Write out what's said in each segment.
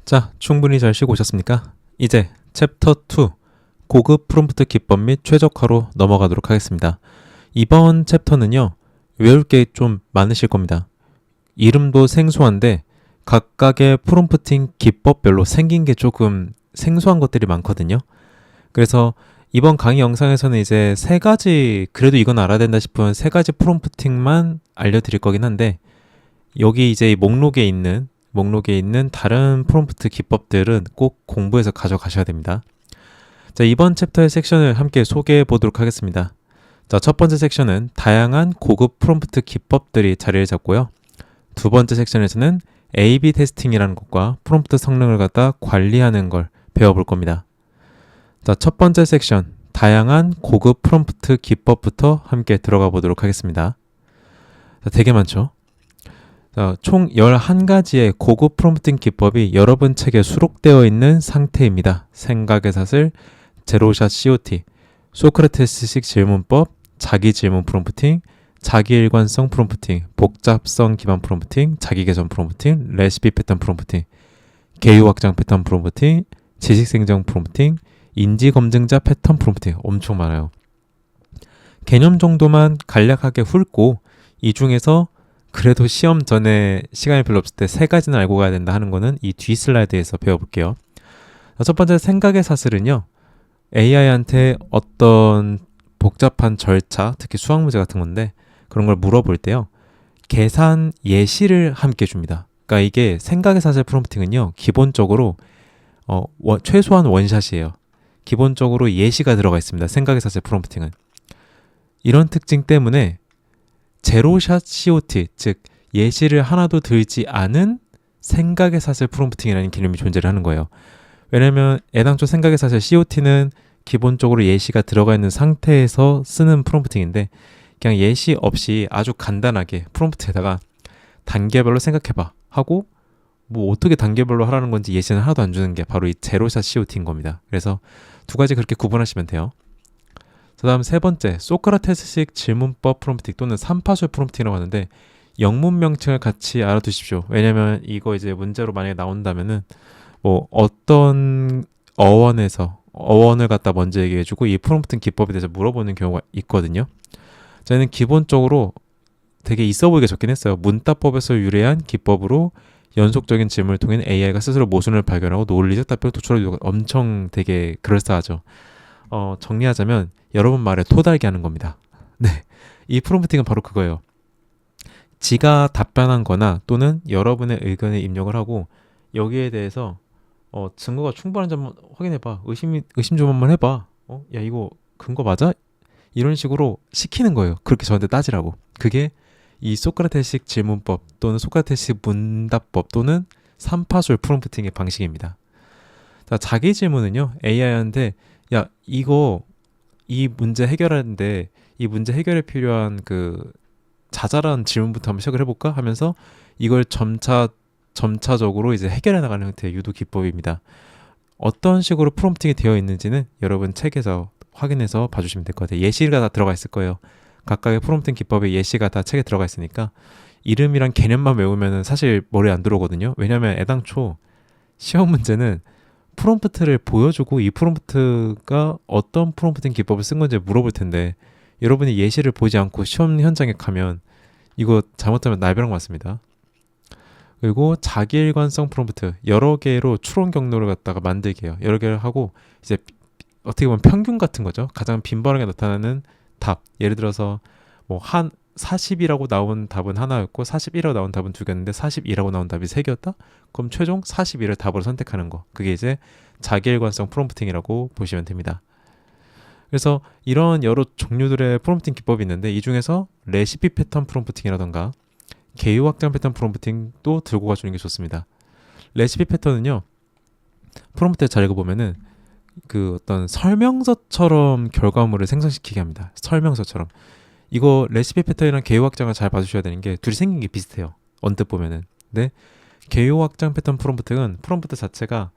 자, 충분히 잘 쉬고 오셨습니까? 이제 챕터 2 고급 프롬프트 기법 및 최적화로 넘어가도록 하겠습니다. 이번 챕터는요, 외울 게 좀 많으실 겁니다. 이름도 생소한데 각각의 프롬프팅 기법별로 생긴 게 조금 생소한 것들이 많거든요. 그래서 이번 강의 영상에서는 이제 세 가지, 그래도 이건 알아야 된다 싶은 세 가지 프롬프팅만 알려드릴 거긴 한데, 여기 이제 이 목록에 있는 다른 프롬프트 기법들은 꼭 공부해서 가져가셔야 됩니다. 자, 이번 챕터의 섹션을 함께 소개해 보도록 하겠습니다. 자, 첫 번째 섹션은 다양한 고급 프롬프트 기법들이 자리를 잡고요. 두 번째 섹션에서는 A/B 테스팅이라는 것과 프롬프트 성능을 갖다 관리하는 걸 배워볼 겁니다. 자, 첫 번째 섹션, 다양한 고급 프롬프트 기법부터 함께 들어가 보도록 하겠습니다. 자, 되게 많죠? 자, 총 11가지의 고급 프롬프팅 기법이 여러분 책에 수록되어 있는 상태입니다. 생각의 사슬, 제로샷 COT, 소크라테스식 질문법, 자기 질문 프롬프팅, 자기 일관성 프롬프팅, 복잡성 기반 프롬프팅, 자기 개선 프롬프팅, 레시피 패턴 프롬프팅, 개요 확장 패턴 프롬프팅, 지식 생성 프롬프팅, 인지 검증자 패턴 프롬프팅. 엄청 많아요. 개념 정도만 간략하게 훑고 이 중에서 그래도 시험 전에 시간이 별로 없을 때 세 가지는 알고 가야 된다 하는 거는 이 뒤 슬라이드에서 배워볼게요. 첫 번째 생각의 사슬은요, AI한테 어떤 복잡한 절차, 특히 수학 문제 같은 건데 그런 걸 물어볼 때요, 계산 예시를 함께 줍니다. 그러니까 이게 생각의 사슬 프롬프팅은요, 기본적으로 최소한 원샷이에요. 기본적으로 예시가 들어가 있습니다. 생각의 사슬 프롬프팅은. 이런 특징 때문에 제로샷 COT, 즉 예시를 하나도 들지 않은 생각의 사슬 프롬프팅이라는 개념이 존재를 하는 거예요. 왜냐면 애당초 생각의 사슬 COT는 기본적으로 예시가 들어가 있는 상태에서 쓰는 프롬프팅인데, 그냥 예시 없이 아주 간단하게 프롬프트에다가 단계별로 생각해봐 하고, 뭐 어떻게 단계별로 하라는 건지 예시는 하나도 안 주는 게 바로 이 제로샷 COT인 겁니다. 그래서 두 가지 그렇게 구분하시면 돼요. 그 다음 세 번째, 소크라테스식 질문법 프롬프팅 또는 삼파술 프롬프팅이라고 하는데, 영문 명칭을 같이 알아두십시오. 왜냐면 이거 이제 문제로 만약에 나온다면은 뭐 어떤 어원을 갖다 먼저 얘기해주고 이 프롬프팅 기법에 대해서 물어보는 경우가 있거든요. 저희는 기본적으로 되게 있어 보이게 적긴 했어요. 문답법에서 유래한 기법으로 연속적인 질문을 통해 AI가 스스로 모순을 발견하고 논리적 답변을 도출하기가 엄청 되게 그럴싸하죠. 정리하자면 여러분 말에 토달게 하는 겁니다. 네, 이 프롬프팅은 바로 그거예요. 지가 답변한 거나 또는 여러분의 의견을 입력을 하고 여기에 대해서 증거가 충분한지 한번 확인해봐. 의심 좀 한번 해봐. 야, 이거 근거 맞아? 이런 식으로 시키는 거예요. 그렇게 저한테 따지라고. 그게 이 소크라테스식 질문법 또는 소크라테스식 문답법 또는 삼파술 프롬프팅의 방식입니다. 자, 자기 질문은요, AI한테 야, 이 문제 해결하는데 이 문제 해결에 필요한 그 자잘한 질문부터 한번 시작을 해볼까 하면서 이걸 점차적으로 이제 해결해 나가는 형태의 유도 기법입니다. 어떤 식으로 프롬프팅이 되어 있는지는 여러분 책에서 확인해서 봐주시면 될 것 같아요. 예시가 다 들어가 있을 거예요. 각각의 프롬프팅 기법의 예시가 다 책에 들어가 있으니까 이름이랑 개념만 외우면 사실 머리에 안 들어오거든요. 왜냐하면 애당초 시험 문제는 프롬프트를 보여주고 이 프롬프트가 어떤 프롬프팅 기법을 쓴 건지 물어볼 텐데, 여러분이 예시를 보지 않고 시험 현장에 가면 이거 잘못하면 날벼락 맞습니다. 그리고 자기 일관성 프롬프트, 여러 개로 추론 경로를 갖다가 만들게 해요. 여러 개를 하고 이제 어떻게 보면 평균 같은 거죠. 가장 빈번하게 나타나는 답, 예를 들어서 뭐 40이라고 나온 답은 하나였고 41이라고 나온 답은 두 개였는데 42라고 나온 답이 세 개였다? 그럼 최종 42를 답으로 선택하는 거, 그게 이제 자기일관성 프롬프팅이라고 보시면 됩니다. 그래서 이런 여러 종류들의 프롬프팅 기법이 있는데 이 중에서 레시피 패턴 프롬프팅이라던가 개요 확장 패턴 프롬프팅도 들고 가주는 게 좋습니다. 레시피 패턴은요, 프롬프트에 잘 읽어보면은 그 어떤 설명서처럼 결과물을 생성시키게 합니다. 설명서처럼. 이거 레시피 패턴이랑 개요 확장을 잘 봐주셔야 되는 게 둘이 생긴 게 비슷해요. 언뜻 보면은. 근데 개요 확장 패턴 프롬프팅은 프롬프트 자체가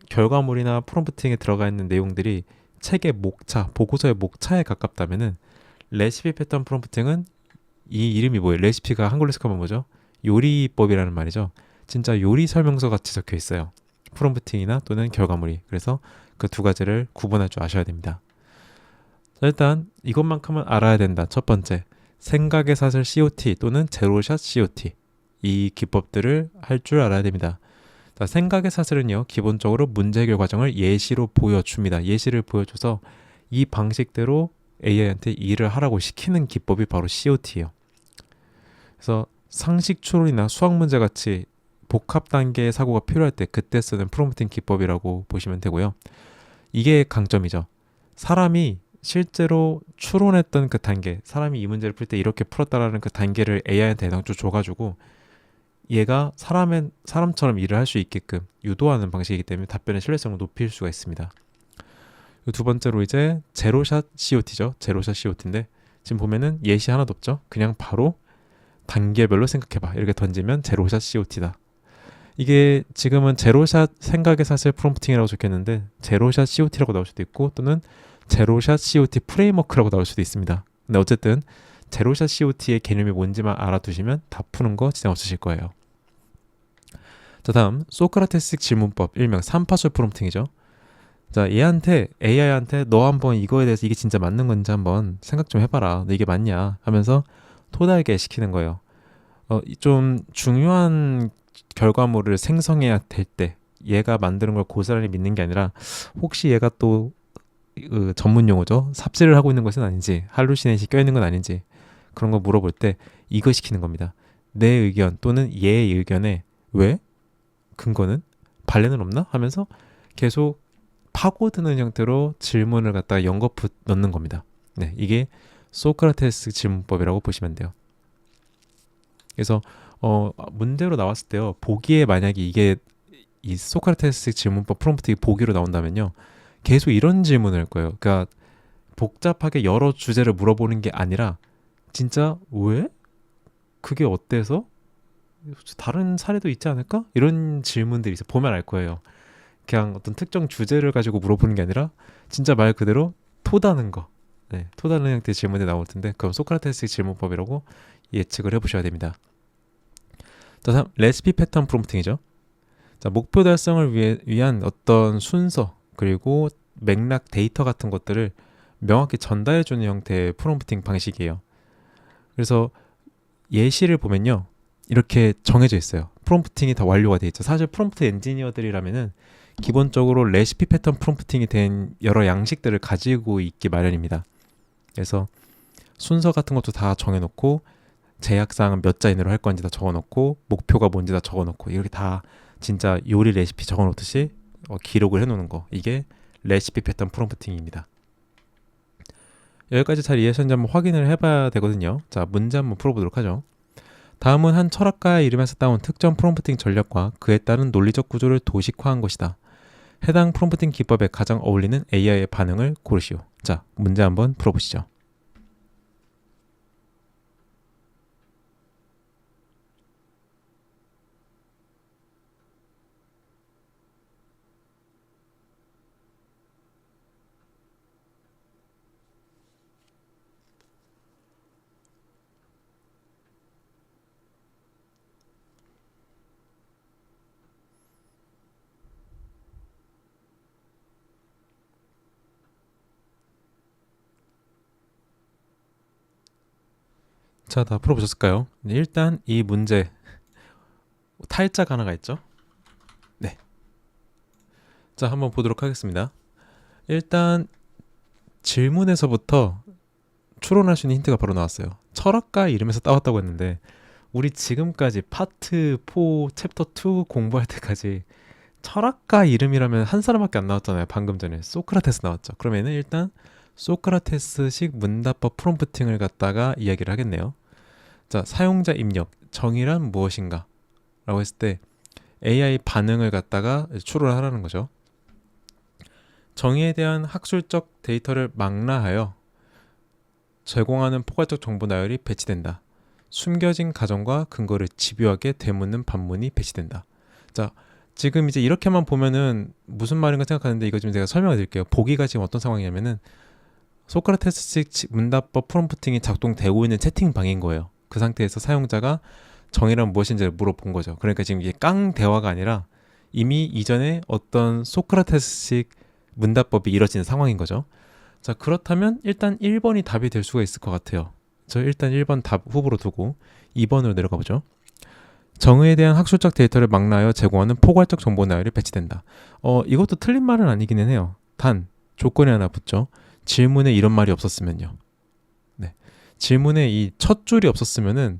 결과물이나 프롬프팅에 들어가 있는 내용들이 책의 목차, 보고서의 목차에 가깝다면은, 레시피 패턴 프롬프팅은 이 이름이 뭐예요? 레시피가 한글로 해석하면 뭐죠? 요리법이라는 말이죠. 진짜 요리 설명서 같이 적혀 있어요. 프롬프팅이나 또는 결과물이. 그래서 그 두 가지를 구분할 줄 아셔야 됩니다. 자, 일단 이것만큼은 알아야 된다. 첫 번째, 생각의 사슬 COT 또는 제로샷 COT. 이 기법들을 할 줄 알아야 됩니다. 자, 생각의 사슬은요, 기본적으로 문제 해결 과정을 예시로 보여줍니다. 예시를 보여줘서 이 방식대로 AI한테 일을 하라고 시키는 기법이 바로 COT예요. 그래서 상식 추론이나 수학 문제 같이 복합 단계의 사고가 필요할 때 그때 쓰는 프롬프팅 기법이라고 보시면 되고요. 이게 강점이죠. 사람이 실제로 추론했던 그 단계, 사람이 이 문제를 풀 때 이렇게 풀었다라는 그 단계를 AI한테 대강조 줘가지고 얘가 사람처럼 일을 할 수 있게끔 유도하는 방식이기 때문에 답변의 신뢰성을 높일 수가 있습니다. 두 번째로 이제 제로샷 COT죠. 제로샷 COT인데 지금 보면은 예시 하나도 없죠. 그냥 바로 단계별로 생각해봐. 이렇게 던지면 제로샷 COT다. 이게 지금은 제로샷 생각의 사슬 프롬프팅이라고 적혔는데 제로샷 COT라고 나올 수도 있고 또는 제로샷 COT 프레임워크라고 나올 수도 있습니다. 근데 어쨌든 제로샷 COT의 개념이 뭔지만 알아두시면 다 푸는 거 지장 없으실 거예요. 자, 다음 소크라테스식 질문법, 일명 삼파수 프롬프팅이죠. 자, AI한테 너 한번 이거에 대해서 이게 진짜 맞는 건지 한번 생각 좀 해봐라. 너 이게 맞냐? 하면서 토달게 시키는 거예요. 좀 중요한 결과물을 생성해야 될 때 얘가 만드는 걸 고스란히 믿는 게 아니라 혹시 얘가 또 전문 용어죠. 삽질을 하고 있는 것은 아닌지, 할루시네이션이 껴있는 건 아닌지 그런 거 물어볼 때 이거 시키는 겁니다. 내 의견 또는 얘의 의견에 왜? 근거는? 반례는 없나? 하면서 계속 파고드는 형태로 질문을 갖다가 연거푸 넣는 겁니다. 네, 이게 소크라테스 질문법이라고 보시면 돼요. 그래서 문제로 나왔을 때요. 보기에 만약에 이게 이 소크라테스 질문법 프롬프트 보기로 나온다면요. 계속 이런 질문을 할 거예요. 그러니까 복잡하게 여러 주제를 물어보는 게 아니라 진짜 왜? 그게 어때서? 다른 사례도 있지 않을까? 이런 질문들이 있어요. 보면 알 거예요. 그냥 어떤 특정 주제를 가지고 물어보는 게 아니라 진짜 말 그대로 토다는 거. 네, 토다는 형태의 질문이 나올 텐데 그럼 소크라테스 질문법이라고 예측을 해보셔야 됩니다. 자, 다음 레시피 패턴 프롬프팅이죠. 자, 목표 달성을 위한 어떤 순서 그리고 맥락 데이터 같은 것들을 명확히 전달해주는 형태의 프롬프팅 방식이에요. 그래서 예시를 보면요. 이렇게 정해져 있어요. 프롬프팅이 다 완료가 돼 있죠. 사실 프롬프트 엔지니어들이라면은 기본적으로 레시피 패턴 프롬프팅이 된 여러 양식들을 가지고 있기 마련입니다. 그래서 순서 같은 것도 다 정해놓고 제약사항은 몇 자 이내로 할 건지 다 적어놓고 목표가 뭔지 다 적어놓고 이렇게 다 진짜 요리 레시피 적어놓듯이 기록을 해놓는 거. 이게 레시피 패턴 프롬프팅입니다. 여기까지 잘 이해하셨는지 한번 확인을 해봐야 되거든요. 자, 문제 한번 풀어보도록 하죠. 다음은 한 철학가의 이름에서 따온 특정 프롬프팅 전략과 그에 따른 논리적 구조를 도식화한 것이다. 해당 프롬프팅 기법에 가장 어울리는 AI의 반응을 고르시오. 자, 문제 한번 풀어보시죠. 자, 다 풀어보셨을까요? 일단 이 문제 탈자가 하나가 있죠? 네. 자, 한번 보도록 하겠습니다. 일단 질문에서부터 추론할 수 있는 힌트가 바로 나왔어요. 철학가 이름에서 따왔다고 했는데 우리 지금까지 파트 4 챕터 2 공부할 때까지 철학가 이름이라면 한 사람밖에 안 나왔잖아요. 방금 전에 소크라테스 나왔죠. 그러면은 일단 소크라테스식 문답법 프롬프팅을 갖다가 이야기를 하겠네요. 자, 사용자 입력, 정의란 무엇인가? 라고 했을 때 AI 반응을 갖다가 추론하라는 거죠. 정의에 대한 학술적 데이터를 망라하여 제공하는 포괄적 정보 나열이 배치된다. 숨겨진 가정과 근거를 집요하게 되묻는 반문이 배치된다. 자, 지금 이제 이렇게만 보면은 무슨 말인가 생각하는데 이거 좀 제가 설명을 드릴게요. 보기가 지금 어떤 상황이냐면은 소크라테스식 문답법 프롬프팅이 작동되고 있는 채팅방인 거예요. 그 상태에서 사용자가 정의란 무엇인지를 물어본 거죠. 그러니까 지금 이게 깡 대화가 아니라 이미 이전에 어떤 소크라테스식 문답법이 이뤄지는 상황인 거죠. 자, 그렇다면 일단 1번이 답이 될 수가 있을 것 같아요. 저 일단 1번 답 후보로 두고 2번으로 내려가 보죠. 정의에 대한 학술적 데이터를 망라하여 제공하는 포괄적 정보 나열이 배치된다. 이것도 틀린 말은 아니기는 해요. 단, 조건이 하나 붙죠. 질문에 이런 말이 없었으면요. 네. 질문에 이 첫 줄이 없었으면은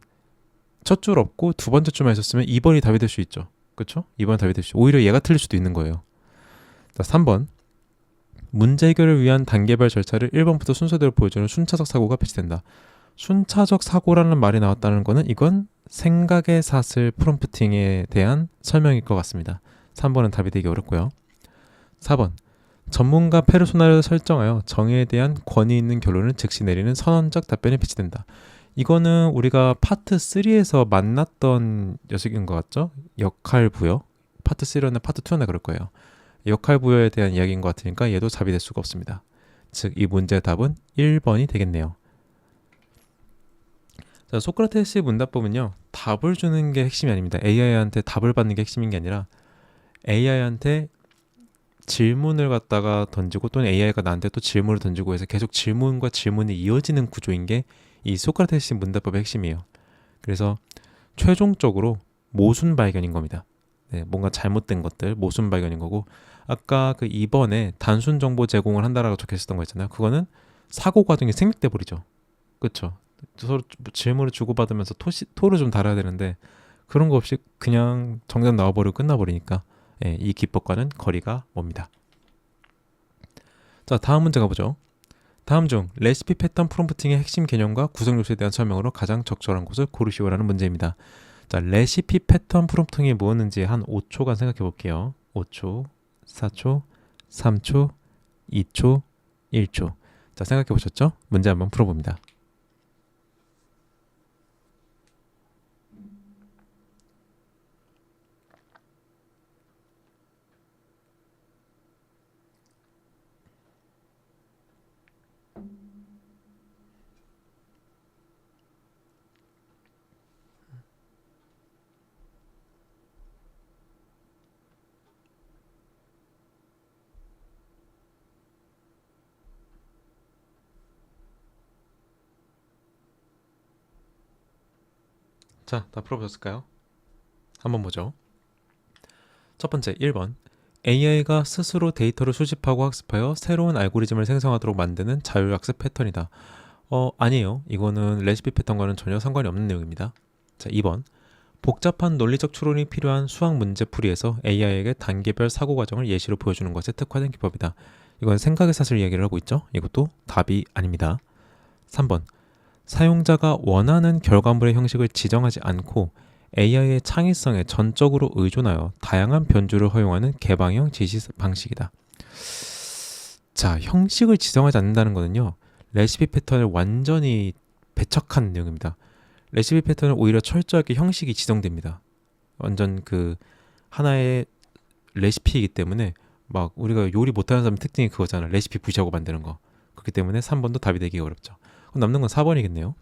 첫 줄 없고 두 번째 줄만 있었으면 2번이 답이 될 수 있죠. 그렇죠? 2번이 답이 될 수 있죠. 오히려 얘가 틀릴 수도 있는 거예요. 자, 3번. 문제 해결을 위한 단계별 절차를 1번부터 순서대로 보여주는 순차적 사고가 배치된다. 순차적 사고라는 말이 나왔다는 거는 이건 생각의 사슬 프롬프팅에 대한 설명일 것 같습니다. 3번은 답이 되기 어렵고요. 4번. 전문가 페르소나를 설정하여 정의에 대한 권위 있는 결론을 즉시 내리는 선언적 답변이 배치된다. 이거는 우리가 파트 3에서 만났던 녀석인 것 같죠? 역할 부여. 파트 3였나 파트 2였나 그럴 거예요. 역할 부여에 대한 이야기인 것 같으니까 얘도 답이 될 수가 없습니다. 즉, 이 문제의 답은 1번이 되겠네요. 자, 소크라테스의 문답법은요, 답을 주는 게 핵심이 아닙니다. AI한테 답을 받는 게 핵심인 게 아니라 AI한테 질문을 갖다가 던지고 또는 AI가 나한테 또 질문을 던지고 해서 계속 질문과 질문이 이어지는 구조인 게 이 소크라테스 문답법의 핵심이에요. 그래서 최종적으로 모순 발견인 겁니다. 네, 뭔가 잘못된 것들, 모순 발견인 거고, 아까 그 2번에 단순 정보 제공을 한다라고 적혀 있었던 거 있잖아요. 그거는 사고 과정이 생략돼 버리죠. 그렇죠? 서로 질문을 주고받으면서 토를 좀 달아야 되는데 그런 거 없이 그냥 정답 나와버리고 끝나버리니까 이 기법과는 거리가 멉니다. 자, 다음 문제 가보죠. 다음 중 레시피 패턴 프롬프팅의 핵심 개념과 구성 요소에 대한 설명으로 가장 적절한 곳을 고르시오라는 문제입니다. 자, 레시피 패턴 프롬프팅이 뭐였는지 한 5초간 생각해 볼게요. 5초, 4초, 3초, 2초, 1초. 자, 생각해 보셨죠? 문제 한번 풀어봅니다. 자, 다 풀어보셨을까요? 한번 보죠. 첫 번째, 1번. AI가 스스로 데이터를 수집하고 학습하여 새로운 알고리즘을 생성하도록 만드는 자율학습 패턴이다. 아니에요. 이거는 레시피 패턴과는 전혀 상관이 없는 내용입니다. 자, 2번. 복잡한 논리적 추론이 필요한 수학 문제 풀이에서 AI에게 단계별 사고 과정을 예시로 보여주는 것에 특화된 기법이다. 이건 생각의 사슬 이야기를 하고 있죠. 이것도 답이 아닙니다. 3번. 사용자가 원하는 결과물의 형식을 지정하지 않고 AI의 창의성에 전적으로 의존하여 다양한 변주를 허용하는 개방형 지시 방식이다. 자, 형식을 지정하지 않는다는 것은요, 레시피 패턴을 완전히 배척한 내용입니다. 레시피 패턴은 오히려 철저하게 형식이 지정됩니다. 완전 그 하나의 레시피이기 때문에 막 우리가 요리 못하는 사람 특징이 그거잖아. 레시피 무시하고 만드는 거. 그렇기 때문에 3번도 답이 되기 어렵죠. 그럼 남는 건 4번이겠네요.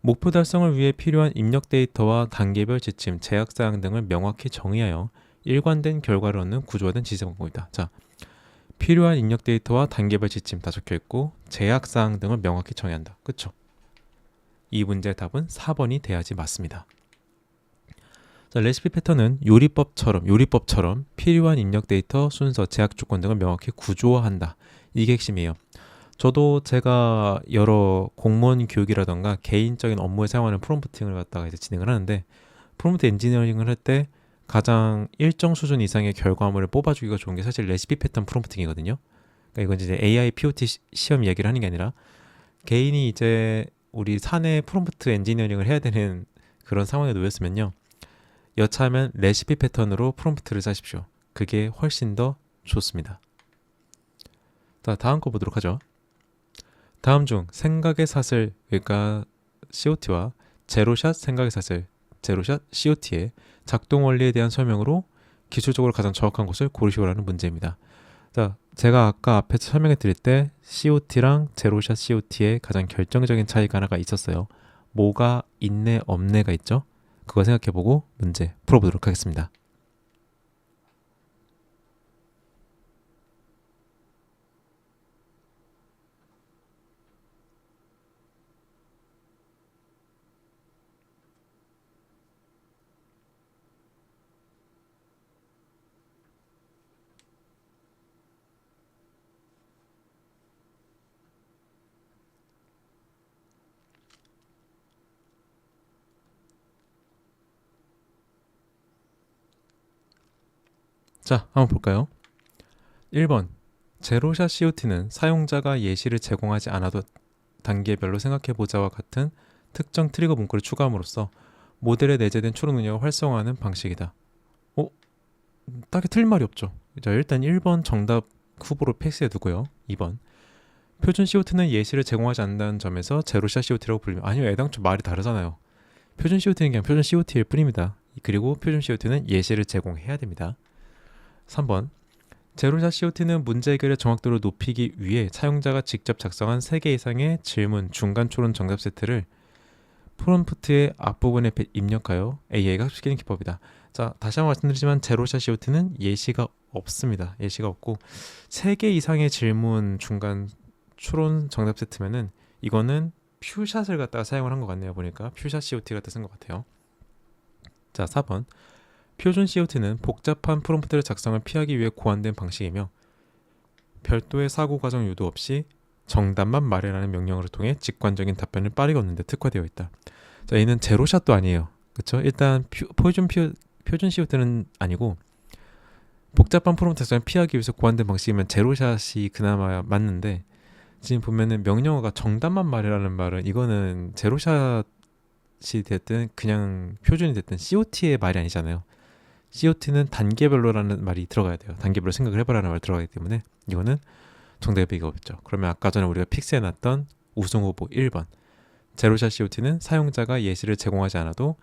목표 달성을 위해 필요한 입력 데이터와 단계별 지침, 제약사항 등을 명확히 정의하여 일관된 결과를 얻는 구조화된 지시 방법이다. 자, 필요한 입력 데이터와 단계별 지침 다 적혀있고 제약사항 등을 명확히 정의한다. 그쵸? 이 문제의 답은 4번이 돼야지 맞습니다. 자, 레시피 패턴은 요리법처럼 필요한 입력 데이터, 순서, 제약 조건 등을 명확히 구조화한다. 이게 핵심이에요. 저도 제가 여러 공무원 교육이라던가 개인적인 업무에 사용하는 프롬프팅을 갖다가 이제 진행을 하는데, 프롬프트 엔지니어링을 할 때 가장 일정 수준 이상의 결과물을 뽑아주기가 좋은 게 사실 레시피 패턴 프롬프팅이거든요. 그러니까 이건 이제 AI POT 시험 이야기를 하는 게 아니라 개인이 이제 우리 사내 프롬프트 엔지니어링을 해야 되는 그런 상황에 놓였으면요, 여차하면 레시피 패턴으로 프롬프트를 짜십시오. 그게 훨씬 더 좋습니다. 자, 다음 거 보도록 하죠. 다음 중 생각의 사슬, 그러니까 COT와 제로샷 생각의 사슬, 제로샷 COT의 작동 원리에 대한 설명으로 기술적으로 가장 정확한 것을 고르시오라는 문제입니다. 자, 제가 아까 앞에서 설명해 드릴 때 COT랑 제로샷 COT의 가장 결정적인 차이가 하나가 있었어요. 뭐가 있네 없네가 있죠. 그거 생각해보고 문제 풀어보도록 하겠습니다. 자, 한번 볼까요? 1번 제로샷 COT는 사용자가 예시를 제공하지 않아도 단계별로 생각해보자와 같은 특정 트리거 문구를 추가함으로써 모델에 내재된 추론 능력을 활성화하는 방식이다. 딱히 틀린 말이 없죠. 자, 일단 1번 정답 후보로 패스해두고요. 2번 표준 COT는 예시를 제공하지 않는다는 점에서 제로샷 COT라고 불리면 아니요, 애당초 말이 다르잖아요. 표준 COT는 그냥 표준 COT일 뿐입니다. 그리고 표준 COT는 예시를 제공해야 됩니다. 3번 제로샷 COT는 문제 해결의 정확도를 높이기 위해 사용자가 직접 작성한 3개 이상의 질문, 중간 초론 정답 세트를 프롬프트의 앞부분에 입력하여 AI가 합식시키는 기법이다. 자, 다시 한번 말씀드리지만 제로샷 COT는 예시가 없습니다. 예시가 없고 3개 이상의 질문, 중간 초론 정답 세트면은 이거는 퓨샷을 갖다가 사용을 한 것 같네요. 보니까 퓨샷 COT 갖다 쓴 것 같아요. 자, 4번 표준 COT는 복잡한 프롬프트를 작성을 피하기 위해 고안된 방식이며 별도의 사고 과정 유도 없이 정답만 말해라는 명령어를 통해 직관적인 답변을 빠르게 얻는 데 특화되어 있다. 자, 얘는 제로샷도 아니에요. 그쵸? 일단 표준 COT는 아니고 복잡한 프롬프트 작성을 피하기 위해서 고안된 방식이면 제로샷이 그나마 맞는데 지금 보면은 명령어가 정답만 말해라는 말은 이거는 제로샷이 됐든 그냥 표준이 됐든 COT의 말이 아니잖아요. COT는 단계별로라는 말이 들어가야 돼요. 단계별로 생각을 해봐라는 말이 들어가기 때문에 이거는 정답이 없죠. 그러면 아까 전에 우리가 픽스해놨던 우승 후보 1번 제로샷 COT는 사용자가 예시를 제공하지 않아도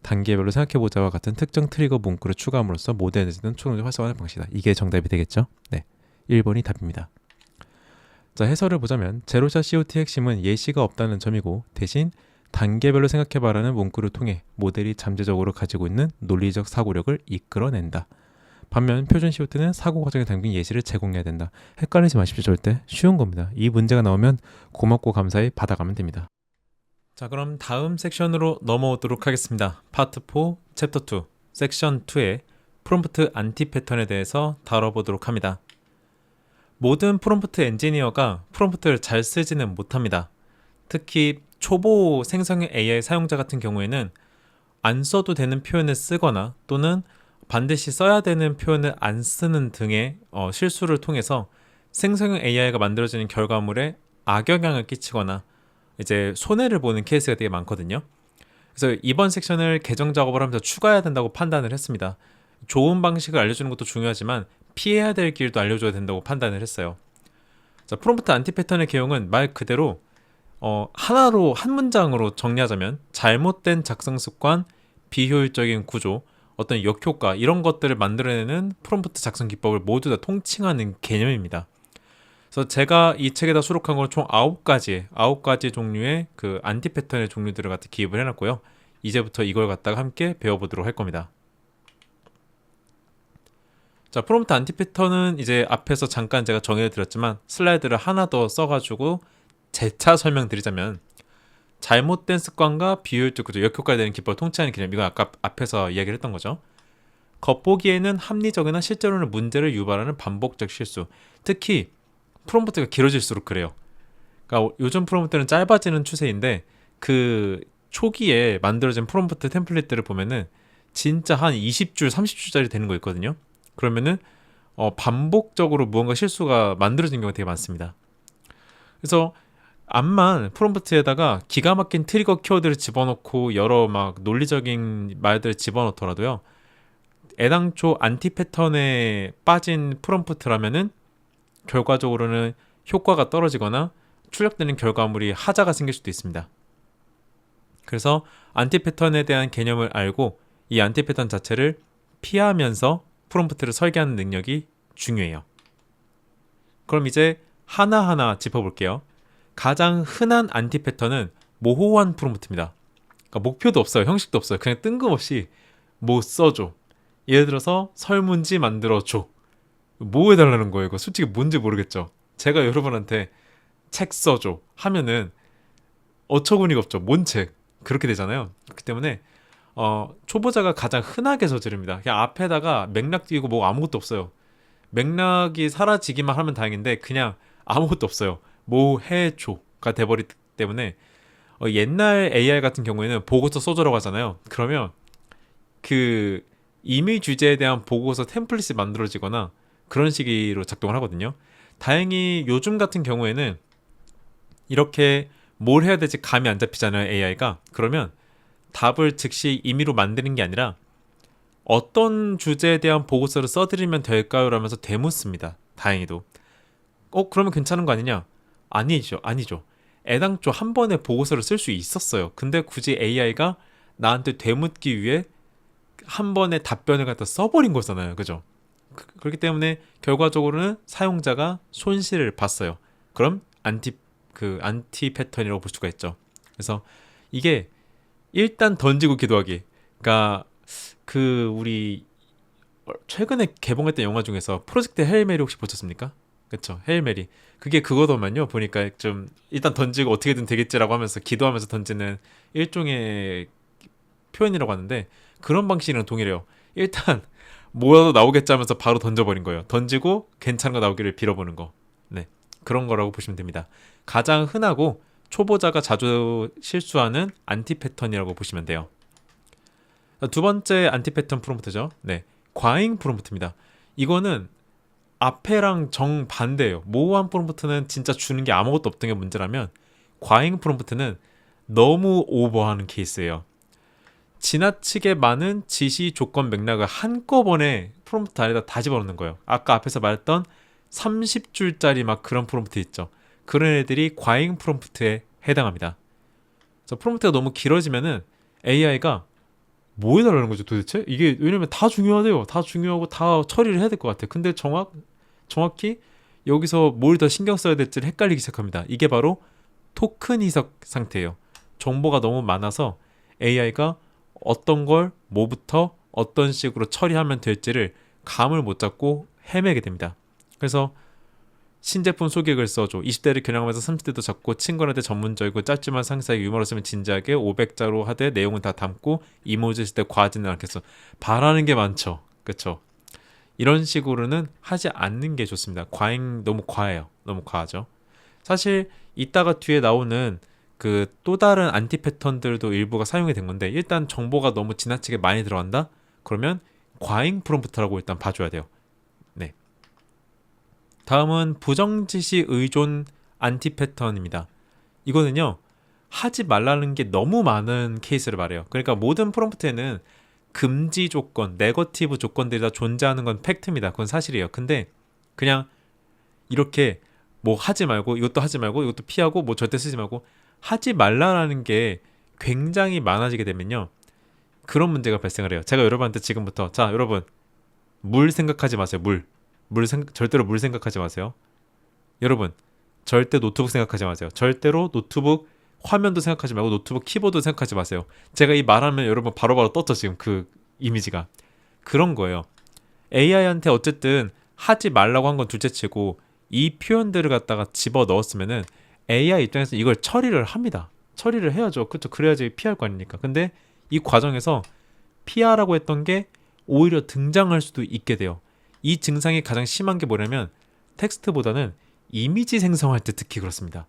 단계별로 생각해보자와 같은 특정 트리거 문구를 추가함으로써 모델에 내재된 초론을 활성화하는 방식이다. 이게 정답이 되겠죠? 네, 1번이 답입니다. 자, 해설을 보자면 제로샷 COT의 핵심은 예시가 없다는 점이고 대신 단계별로 생각해봐라는 문구를 통해 모델이 잠재적으로 가지고 있는 논리적 사고력을 이끌어낸다. 반면 표준 COT는 사고 과정에 담긴 예시를 제공해야 된다. 헷갈리지 마십시오. 절대 쉬운 겁니다. 이 문제가 나오면 고맙고 감사히 받아가면 됩니다. 자, 그럼 다음 섹션으로 넘어오도록 하겠습니다. 파트 4 챕터 2 섹션 2의 프롬프트 안티 패턴에 대해서 다뤄보도록 합니다. 모든 프롬프트 엔지니어가 프롬프트를 잘 쓰지는 못합니다. 특히 초보 생성형 AI 사용자 같은 경우에는 안 써도 되는 표현을 쓰거나 또는 반드시 써야 되는 표현을 안 쓰는 등의 실수를 통해서 생성형 AI가 만들어지는 결과물에 악영향을 끼치거나 이제 손해를 보는 케이스가 되게 많거든요. 그래서 이번 섹션을 개정 작업을 하면서 추가해야 된다고 판단을 했습니다. 좋은 방식을 알려주는 것도 중요하지만 피해야 될 길도 알려줘야 된다고 판단을 했어요. 자, 프롬프트 안티 패턴의 개용은 말 그대로 하나로 한 문장으로 정리하자면 잘못된 작성 습관, 비효율적인 구조, 어떤 역효과 이런 것들을 만들어내는 프롬프트 작성 기법을 모두 다 통칭하는 개념입니다. 그래서 제가 이 책에다 수록한 건 총 9가지 종류의 그 안티 패턴의 종류들을 갖다 기입을 해놨고요. 이제부터 이걸 갖다가 함께 배워보도록 할 겁니다. 자, 프롬프트 안티 패턴은 이제 앞에서 잠깐 제가 정해드렸지만 슬라이드를 하나 더 써가지고 재차 설명드리자면 잘못된 습관과 비효율적 구조, 역효과가 되는 기법을 통치하는 개념, 이건 아까 앞에서 이야기를 했던 거죠. 겉보기에는 합리적이나 실제로는 문제를 유발하는 반복적 실수, 특히 프롬프트가 길어질수록 그래요. 그러니까 요즘 프롬프트는 짧아지는 추세인데 그 초기에 만들어진 프롬프트 템플릿들을 보면은 진짜 한 20줄, 30줄짜리 되는 거 있거든요. 그러면은 반복적으로 무언가 실수가 만들어진 경우가 되게 많습니다. 그래서 암만 프롬프트에다가 기가 막힌 트리거 키워드를 집어넣고 여러 막 논리적인 말들을 집어넣더라도요, 애당초 안티 패턴에 빠진 프롬프트라면은 결과적으로는 효과가 떨어지거나 출력되는 결과물이 하자가 생길 수도 있습니다. 그래서 안티 패턴에 대한 개념을 알고 이 안티 패턴 자체를 피하면서 프롬프트를 설계하는 능력이 중요해요. 그럼 이제 하나하나 짚어볼게요. 가장 흔한 안티 패턴은 모호한 프롬프트입니다. 그러니까 목표도 없어요. 형식도 없어요. 그냥 뜬금없이 뭐 써줘. 예를 들어서 설문지 만들어줘. 뭐 해달라는 거예요? 이거 솔직히 뭔지 모르겠죠. 제가 여러분한테 책 써줘 하면은 어처구니가 없죠. 뭔 책? 그렇게 되잖아요. 그렇기 때문에 초보자가 가장 흔하게 저지릅니다. 그냥 앞에다가 맥락 띄고 뭐 아무것도 없어요. 맥락이 사라지기만 하면 다행인데 그냥 아무것도 없어요. 뭐 해줘가 돼버리기 때문에 옛날 AI 같은 경우에는 보고서 써주라고 하잖아요. 그러면 그 임의 주제에 대한 보고서 템플릿이 만들어지거나 그런 식으로 작동을 하거든요. 다행히 요즘 같은 경우에는 이렇게 뭘 해야 될지 감이 안 잡히잖아요, AI가. 그러면 답을 즉시 임의로 만드는 게 아니라 어떤 주제에 대한 보고서를 써드리면 될까요? 라면서 되묻습니다. 다행히도. 그러면 괜찮은 거 아니냐? 아니죠. 애당초 한 번에 보고서를 쓸 수 있었어요. 근데 굳이 AI가 나한테 되묻기 위해 한 번에 답변을 갖다 써버린 거잖아요. 그죠? 그렇기 때문에 결과적으로는 사용자가 손실을 봤어요. 그럼 안티 패턴이라고 볼 수가 있죠. 그래서 이게 일단 던지고 기도하기. 그러니까 우리 최근에 개봉했던 영화 중에서 프로젝트 헤일메리 혹시 보셨습니까? 그쵸, 헤일메리. 그게 그거더만요. 보니까 좀 일단 던지고 어떻게든 되겠지라고 하면서 기도하면서 던지는 일종의 표현이라고 하는데, 그런 방식이랑 동일해요. 일단 뭐라도 나오겠지 하면서 바로 던져버린 거예요. 던지고 괜찮은 거 나오기를 빌어보는 거. 네, 그런 거라고 보시면 됩니다. 가장 흔하고 초보자가 자주 실수하는 안티 패턴이라고 보시면 돼요. 두 번째 안티 패턴 프롬프트죠. 네, 과잉 프롬프트입니다. 이거는 앞에랑 정반대예요. 모호한 프롬프트는 진짜 주는 게 아무것도 없던 게 문제라면, 과잉 프롬프트는 너무 오버하는 케이스예요. 지나치게 많은 지시 조건 맥락을 한꺼번에 프롬프트 안에다 다 집어넣는 거예요. 아까 앞에서 말했던 30줄짜리 막 그런 프롬프트 있죠. 그런 애들이 과잉 프롬프트에 해당합니다. 그래서 프롬프트가 너무 길어지면은 AI가 뭐 해달라는 거죠 도대체? 이게 왜냐면 다 중요하대요. 다 중요하고 다 처리를 해야 될 것 같아. 근데 정확히 여기서 뭘 더 신경 써야 될지를 헷갈리기 시작합니다. 이게 바로 토큰 해석 상태예요. 정보가 너무 많아서 AI가 어떤 걸 뭐부터 어떤 식으로 처리하면 될지를 감을 못 잡고 헤매게 됩니다. 그래서 신제품 소개글 써줘. 20대를 겨냥하면서 30대도 잡고 친구한테 전문적이고 짧지만 상세하게 유머러 쓰면 진지하게 500자로 하되 내용은 다 담고 이모지 쓸 때 과하지는 않겠어. 바라는 게 많죠. 그쵸? 이런 식으로는 하지 않는 게 좋습니다. 너무 과해요. 너무 과하죠. 사실 이따가 뒤에 나오는 그 또 다른 안티 패턴들도 일부가 사용이 된 건데, 일단 정보가 너무 지나치게 많이 들어간다? 그러면 과잉 프롬프트라고 일단 봐줘야 돼요. 네. 다음은 부정지시 의존 안티 패턴입니다. 이거는요, 하지 말라는 게 너무 많은 케이스를 말해요. 그러니까 모든 프롬프트에는 금지 조건, 네거티브 조건들이 다 존재하는 건 팩트입니다. 그건 사실이에요. 근데 그냥 이렇게 뭐 하지 말고 이것도 하지 말고 이것도 피하고 뭐 절대 쓰지 말고 하지 말라라는 게 굉장히 많아지게 되면요, 그런 문제가 발생을 해요. 제가 여러분한테 지금부터, 자 여러분, 물 생각하지 마세요. 절대로 물 생각하지 마세요. 여러분, 절대 노트북 생각하지 마세요. 절대로 노트북 화면도 생각하지 말고 노트북 키보드 생각하지 마세요. 제가 이 말하면 여러분 바로바로 떴죠. 지금 그 이미지가 그런 거예요. AI한테 어쨌든 하지 말라고 한 건 둘째치고 이 표현들을 갖다가 집어 넣었으면은 AI 입장에서 이걸 처리를 합니다. 처리를 해야죠. 그렇죠. 그래야지 피할 거 아닙니까? 근데 이 과정에서 피하라고 했던 게 오히려 등장할 수도 있게 돼요. 이 증상이 가장 심한 게 뭐냐면, 텍스트보다는 이미지 생성할 때 특히 그렇습니다.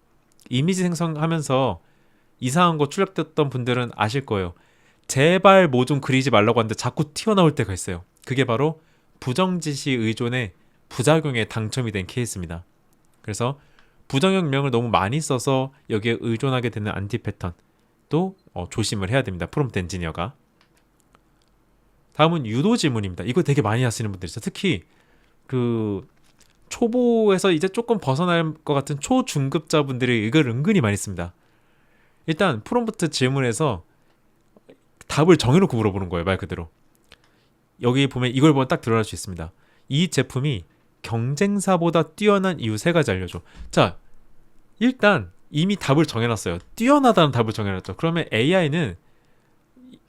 이미지 생성하면서 이상한 거 출력됐던 분들은 아실 거예요. 제발 뭐 좀 그리지 말라고 하는데 자꾸 튀어나올 때가 있어요. 그게 바로 부정지시 의존의 부작용에 당첨이 된 케이스입니다. 그래서 부정형명을 너무 많이 써서 여기에 의존하게 되는 안티 패턴도 조심을 해야 됩니다. 프롬프트 엔지니어가. 다음은 유도 질문입니다. 이거 되게 많이 하시는 분들 있어요. 특히 그 초보에서 이제 조금 벗어날 것 같은 초중급자분들이 이걸 은근히 많이 씁니다. 일단 프롬프트 질문에서 답을 정해놓고 물어보는 거예요. 말 그대로. 여기 보면 이걸 보면 딱 드러날 수 있습니다. 이 제품이 경쟁사보다 뛰어난 이유 3가지 알려줘. 자, 일단 이미 답을 정해놨어요. 뛰어나다는 답을 정해놨죠. 그러면 AI는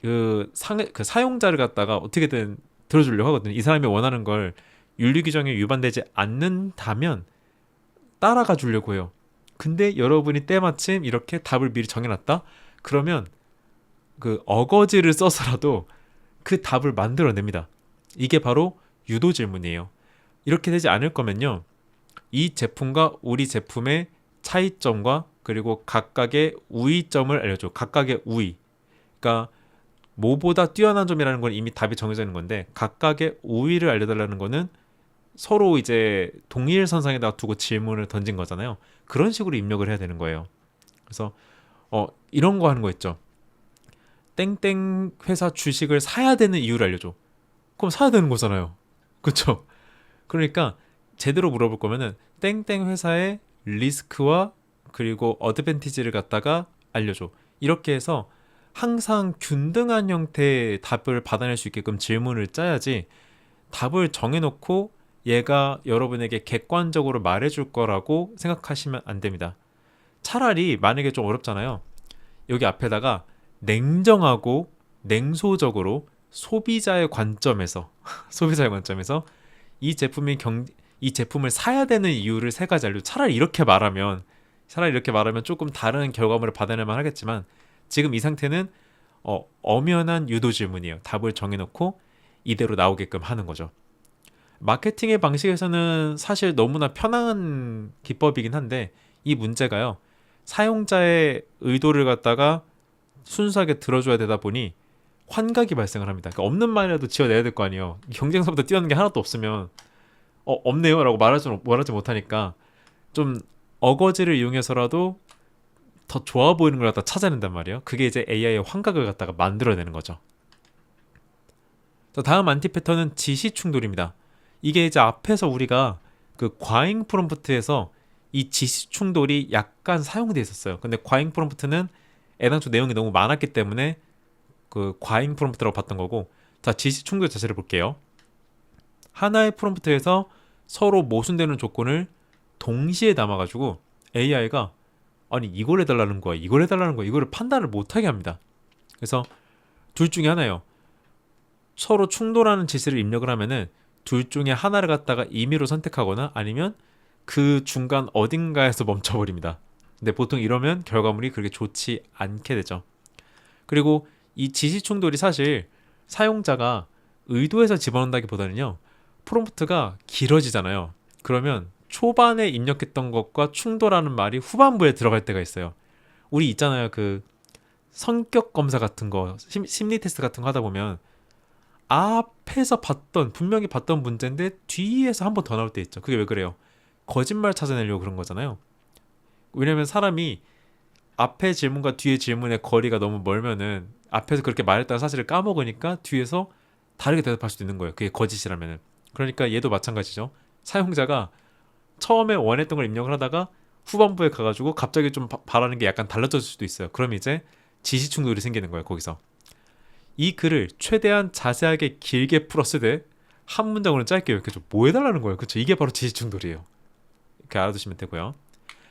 그 사용자를 갖다가 어떻게든 들어주려고 하거든요. 이 사람이 원하는 걸 윤리 규정에 위반되지 않는다면 따라가 주려고 해요. 근데 여러분이 때마침 이렇게 답을 미리 정해놨다? 그러면 그 어거지를 써서라도 그 답을 만들어냅니다. 이게 바로 유도 질문이에요. 이렇게 되지 않을 거면요, 이 제품과 우리 제품의 차이점과 그리고 각각의 우위점을 알려줘. 각각의 우위. 그러니까 뭐보다 뛰어난 점이라는 건 이미 답이 정해져 있는 건데 각각의 우위를 알려달라는 거는 서로 이제 동일선상에다 두고 질문을 던진 거잖아요. 그런 식으로 입력을 해야 되는 거예요. 그래서 이런 거 하는 거 있죠. 땡땡 회사 주식을 사야 되는 이유를 알려줘. 그럼 사야 되는 거잖아요. 그쵸? 그러니까 제대로 물어볼 거면은 땡땡 회사의 리스크와 그리고 어드밴티지를 갖다가 알려줘. 이렇게 해서 항상 균등한 형태의 답을 받아낼 수 있게끔 질문을 짜야지 답을 정해놓고 얘가 여러분에게 객관적으로 말해줄 거라고 생각하시면 안 됩니다. 차라리 만약에 좀 어렵잖아요. 여기 앞에다가 냉정하고 냉소적으로 소비자의 관점에서 소비자의 관점에서 이 제품이 이 제품을 사야 되는 이유를 세 가지 알려. 차라리 이렇게 말하면 조금 다른 결과물을 받아낼 만 하겠지만 지금 이 상태는 엄연한 유도 질문이에요. 답을 정해놓고 이대로 나오게끔 하는 거죠. 마케팅의 방식에서는 사실 너무나 편한 기법이긴 한데 이 문제가요. 사용자의 의도를 갖다가 순수하게 들어줘야 되다 보니 환각이 발생을 합니다. 그러니까 없는 말이라도 지어내야 될 거 아니에요. 경쟁사보다 뛰어난 게 하나도 없으면 없네요 라고 말하지 못하니까 좀 어거지를 이용해서라도 더 좋아 보이는 걸 갖다 찾아낸단 말이에요. 그게 이제 AI의 환각을 갖다가 만들어내는 거죠. 자, 다음 안티 패턴은 지시 충돌입니다. 이게 이제 앞에서 우리가 그 과잉 프롬프트에서 이 지시 충돌이 약간 사용돼 있었어요. 근데 과잉 프롬프트는 애당초 내용이 너무 많았기 때문에 그 과잉 프롬프트라고 봤던 거고, 자, 지시 충돌 자체를 볼게요. 하나의 프롬프트에서 서로 모순되는 조건을 동시에 담아가지고 AI가 아니 이걸 해달라는 거야, 이거를 판단을 못하게 합니다. 그래서 둘 중에 하나예요. 서로 충돌하는 지시를 입력을 하면은 둘 중에 하나를 갖다가 임의로 선택하거나 아니면 그 중간 어딘가에서 멈춰버립니다. 근데 보통 이러면 결과물이 그렇게 좋지 않게 되죠. 그리고 이 지시 충돌이 사실 사용자가 의도해서 집어넣는다기보다는요, 프롬프트가 길어지잖아요. 그러면 초반에 입력했던 것과 충돌하는 말이 후반부에 들어갈 때가 있어요. 우리 있잖아요, 그 성격 검사 같은 거, 심리 테스트 같은 거 하다 보면 앞에서 분명히 봤던 문제인데 뒤에서 한 번 더 나올 때 있죠. 그게 왜 그래요? 거짓말 찾아내려고 그런 거잖아요. 왜냐면 사람이 앞에 질문과 뒤에 질문의 거리가 너무 멀면은 앞에서 그렇게 말했다는 사실을 까먹으니까 뒤에서 다르게 대답할 수도 있는 거예요. 그게 거짓이라면은. 그러니까 얘도 마찬가지죠. 사용자가 처음에 원했던 걸 입력을 하다가 후반부에 가가지고 갑자기 좀 바라는 게 약간 달라졌을 수도 있어요. 그럼 이제 지시 충돌이 생기는 거예요. 거기서. 이 글을 최대한 자세하게 길게 풀었을 때 한 문장으로 짧게 이렇게 좀 뭐 해달라는 거예요. 그렇죠? 이게 바로 지시 충돌이에요. 이렇게 알아두시면 되고요.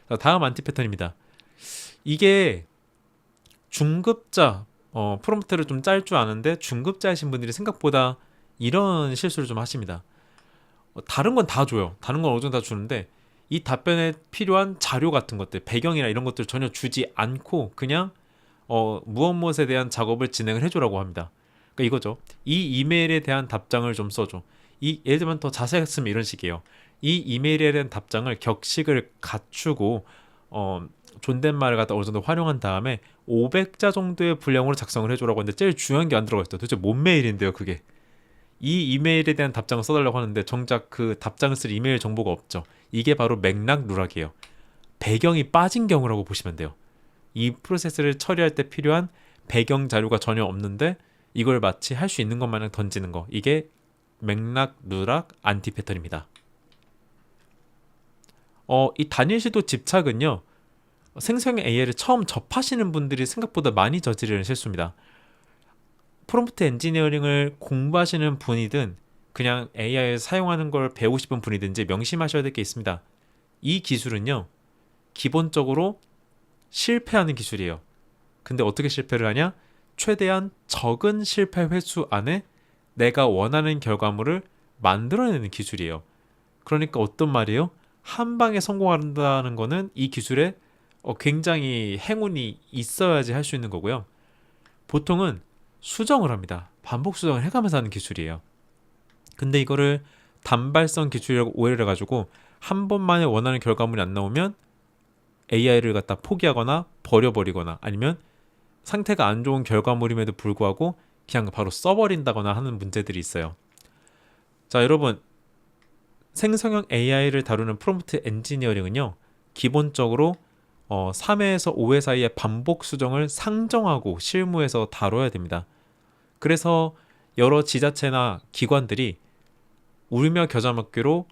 자, 다음 안티 패턴입니다. 이게 중급자, 프롬프트를 좀 짤 줄 아는데 중급자이신 분들이 생각보다 이런 실수를 좀 하십니다. 다른 건 다 줘요. 다른 건 어느 정도 다 주는데 이 답변에 필요한 자료 같은 것들, 배경이나 이런 것들 전혀 주지 않고 그냥 무엇에 대한 작업을 진행을 해줘라고 합니다. 그러니까 이거죠. 이 이메일에 대한 답장을 좀 써줘. 예를 들면 더 자세히 했으면 이런 식이에요. 이 이메일에 대한 답장을 격식을 갖추고 존댓말을 갖다 어느 정도 활용한 다음에 500자 정도의 분량으로 작성을 해줘라고 하는데 제일 중요한 게 안 들어가 있어요. 도대체 뭔 메일인데요, 그게. 이 이메일에 대한 답장을 써달라고 하는데 정작 그 답장을 쓸 이메일 정보가 없죠. 이게 바로 맥락 누락이에요. 배경이 빠진 경우라고 보시면 돼요. 이 프로세스를 처리할 때 필요한 배경 자료가 전혀 없는데 이걸 마치 할 수 있는 것 마냥 던지는 거. 이게 맥락 누락 안티 패턴입니다. 이 다니엘 시도 집착은요, 생성형 AI를 처음 접하시는 분들이 생각보다 많이 저지르는 실수입니다. 프롬프트 엔지니어링을 공부하시는 분이든 그냥 AI를 사용하는 걸 배우고 싶은 분이든지 명심하셔야 될 게 있습니다. 이 기술은요, 기본적으로 실패하는 기술이에요. 근데 어떻게 실패를 하냐? 최대한 적은 실패 횟수 안에 내가 원하는 결과물을 만들어내는 기술이에요. 그러니까 어떤 말이에요? 한 방에 성공한다는 거는 이 기술에 굉장히 행운이 있어야지 할 수 있는 거고요. 보통은 수정을 합니다. 반복 수정을 해가면서 하는 기술이에요. 근데 이거를 단발성 기술이라고 오해를 해가지고 한 번만에 원하는 결과물이 안 나오면 AI를 갖다 포기하거나 버려버리거나 아니면 상태가 안 좋은 결과물임에도 불구하고 그냥 바로 써버린다거나 하는 문제들이 있어요. 자, 여러분, 생성형 AI를 다루는 프롬프트 엔지니어링은요, 기본적으로 3회에서 5회 사이의 반복 수정을 상정하고 실무에서 다뤄야 됩니다. 그래서 여러 지자체나 기관들이 울며 겨자 먹기로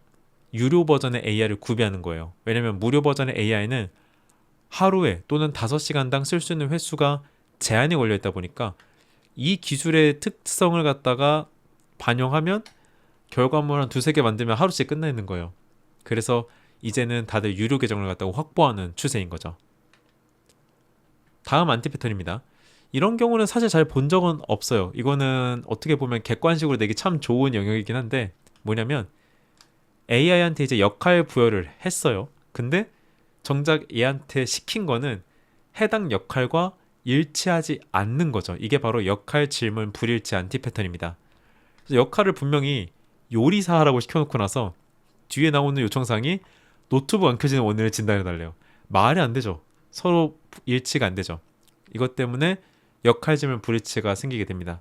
유료 버전의 AI를 구비하는 거예요. 왜냐면 무료 버전의 AI는 하루에 또는 5시간당 쓸 수 있는 횟수가 제한이 걸려 있다 보니까 이 기술의 특성을 갖다가 반영하면 결과물 한 두세 개 만들면 하루씩 끝내는 거예요. 그래서 이제는 다들 유료 계정을 갖다가 확보하는 추세인 거죠. 다음 안티 패턴입니다. 이런 경우는 사실 잘 본 적은 없어요. 이거는 어떻게 보면 객관식으로 내기 참 좋은 영역이긴 한데, 뭐냐면 AI한테 이제 역할 부여를 했어요. 근데 정작 얘한테 시킨 거는 해당 역할과 일치하지 않는 거죠. 이게 바로 역할 질문 불일치 안티 패턴입니다. 그래서 역할을 분명히 요리사라고 시켜놓고 나서 뒤에 나오는 요청사항이 노트북 안 켜지는 원인을 진단해달래요. 말이 안 되죠. 서로 일치가 안 되죠. 이것 때문에 역할 질문 불일치가 생기게 됩니다.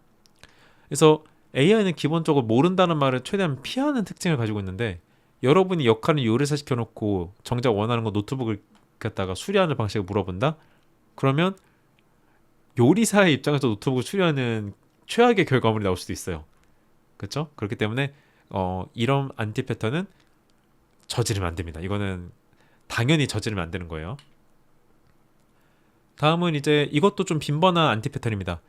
그래서 AI는 기본적으로 모른다는 말을 최대한 피하는 특징을 가지고 있는데, 여러분이 역할을 요리사 시켜놓고 정작 원하는 거 노트북을 갖다가 수리하는 방식을 물어본다? 그러면 요리사의 입장에서 노트북을 수리하는 최악의 결과물이 나올 수도 있어요. 그렇죠? 그렇기 때문에 이런 안티 패턴은 저지르면 안 됩니다. 이거는 당연히 저지르면 안 되는 거예요. 다음은 이제 이것도 좀 빈번한 안티 패턴입니다.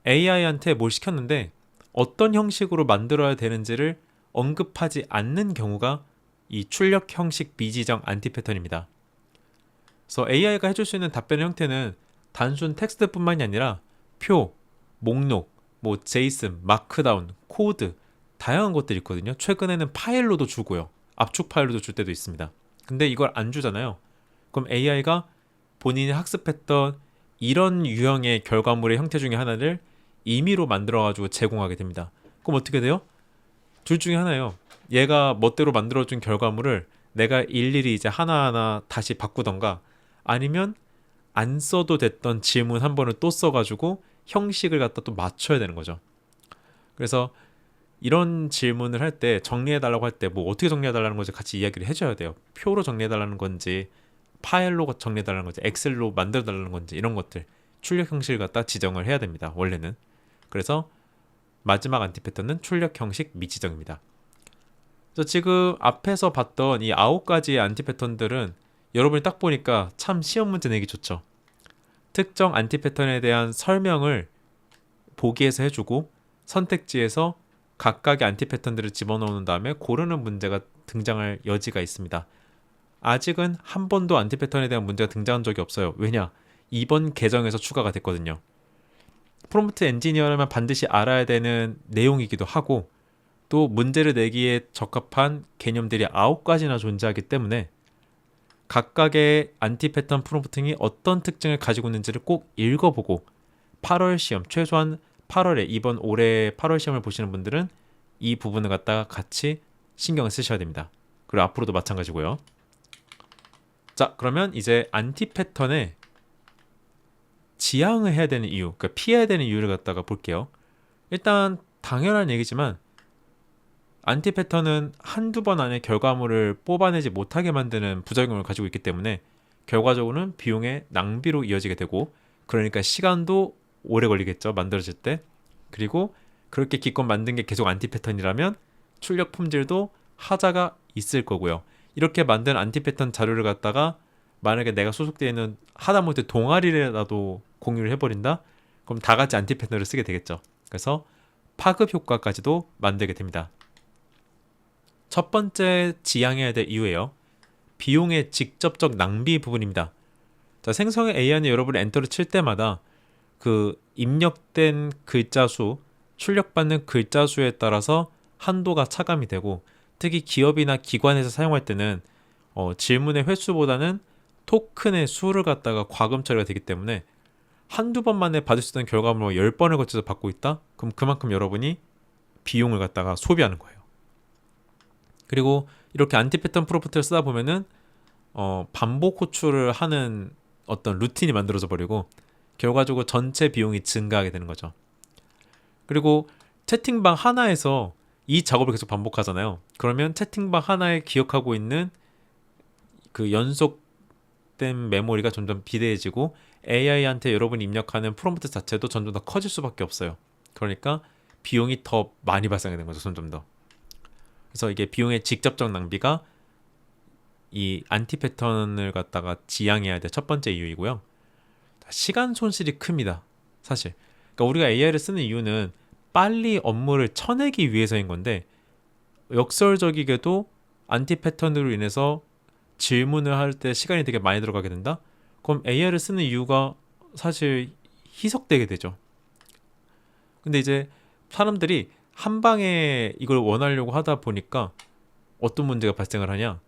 AI한테 뭘 시켰는데 어떤 형식으로 만들어야 되는지를 언급하지 않는 경우가 이 출력 형식 미지정 안티 패턴입니다. 그래서 AI가 해줄 수 있는 답변의 형태는 단순 텍스트뿐만이 아니라 표, 목록, 뭐 제이슨, 마크다운, 코드, 다양한 것들이 있거든요. 최근에는 파일로도 주고요. 압축 파일로도 줄 때도 있습니다. 근데 이걸 안 주잖아요. 그럼 AI가 본인이 학습했던 이런 유형의 결과물의 형태 중에 하나를 임의로 만들어가지고 제공하게 됩니다. 그럼 어떻게 돼요? 둘 중에 하나예요. 얘가 멋대로 만들어준 결과물을 내가 일일이 이제 하나하나 다시 바꾸던가, 아니면 안 써도 됐던 질문 한 번을 또 써가지고 형식을 갖다 또 맞춰야 되는 거죠. 그래서 이런 질문을 할 때, 정리해달라고 할 때 뭐 어떻게 정리해달라는 건지 같이 이야기를 해줘야 돼요. 표로 정리해달라는 건지, 파일로 정리해달라는 건지, 엑셀로 만들어달라는 건지, 이런 것들 출력 형식을 갖다 지정을 해야 됩니다. 원래는. 그래서 마지막 안티 패턴은 출력 형식 미지정입니다. 그래서 지금 앞에서 봤던 이 9가지의 안티 패턴들은 여러분이 딱 보니까 참 시험 문제 내기 좋죠. 특정 안티 패턴에 대한 설명을 보기에서 해주고 선택지에서 각각의 안티 패턴들을 집어넣는 다음에 고르는 문제가 등장할 여지가 있습니다. 아직은 한 번도 안티 패턴에 대한 문제가 등장한 적이 없어요. 왜냐? 이번 개정에서 추가가 됐거든요. 프롬프트 엔지니어라면 반드시 알아야 되는 내용이기도 하고, 또 문제를 내기에 적합한 개념들이 9가지나 존재하기 때문에 각각의 안티 패턴 프롬프팅이 어떤 특징을 가지고 있는지를 꼭 읽어보고, 8월 시험, 최소한 8월에 이번 올해 8월 시험을 보시는 분들은 이 부분을 갖다가 같이 신경을 쓰셔야 됩니다. 그리고 앞으로도 마찬가지고요. 자, 그러면 이제 안티 패턴에 지양을 해야 되는 이유, 그러니까 피해야 되는 이유를 갖다가 볼게요. 일단 당연한 얘기지만 안티 패턴은 한두 번 안에 결과물을 뽑아내지 못하게 만드는 부작용을 가지고 있기 때문에 결과적으로는 비용의 낭비로 이어지게 되고, 그러니까 시간도 오래 걸리겠죠, 만들어질 때. 그리고 그렇게 기껏 만든 게 계속 안티 패턴이라면 출력 품질도 하자가 있을 거고요. 이렇게 만든 안티 패턴 자료를 갖다가 만약에 내가 소속되어 있는 하다못해 동아리라도 공유를 해버린다? 그럼 다 같이 안티 패턴을 쓰게 되겠죠. 그래서 파급 효과까지도 만들게 됩니다. 첫 번째 지양해야 될 이유예요. 비용의 직접적 낭비 부분입니다. 자, 생성의 AI는 여러분이 엔터를 칠 때마다 그 입력된 글자 수, 출력받는 글자 수에 따라서 한도가 차감이 되고, 특히 기업이나 기관에서 사용할 때는 질문의 횟수보다는 토큰의 수를 갖다가 과금 처리가 되기 때문에 한두 번 만에 받을 수 있는 결과물을 10번을 거쳐서 받고 있다? 그럼 그만큼 여러분이 비용을 갖다가 소비하는 거예요. 그리고 이렇게 안티 패턴 프롬프트를 쓰다 보면은 반복 호출을 하는 어떤 루틴이 만들어져 버리고 결과적으로 전체 비용이 증가하게 되는 거죠. 그리고 채팅방 하나에서 이 작업을 계속 반복하잖아요. 그러면 채팅방 하나에 기억하고 있는 그 연속된 메모리가 점점 비대해지고 AI한테 여러분이 입력하는 프롬프트 자체도 점점 더 커질 수밖에 없어요. 그러니까 비용이 더 많이 발생하는 거죠. 점점 더. 그래서 이게 비용의 직접적 낭비가 이 안티 패턴을 갖다가 지양해야 될 첫 번째 이유이고요. 시간 손실이 큽니다. 사실. 그러니까 우리가 AI를 쓰는 이유는 빨리 업무를 쳐내기 위해서인 건데 역설적이게도 안티 패턴으로 인해서 질문을 할 때 시간이 되게 많이 들어가게 된다? 그럼 AI를 쓰는 이유가 사실 희석되게 되죠. 근데 이제 사람들이 한 방에 이걸 원하려고 하다 보니까 어떤 문제가 발생을 하냐?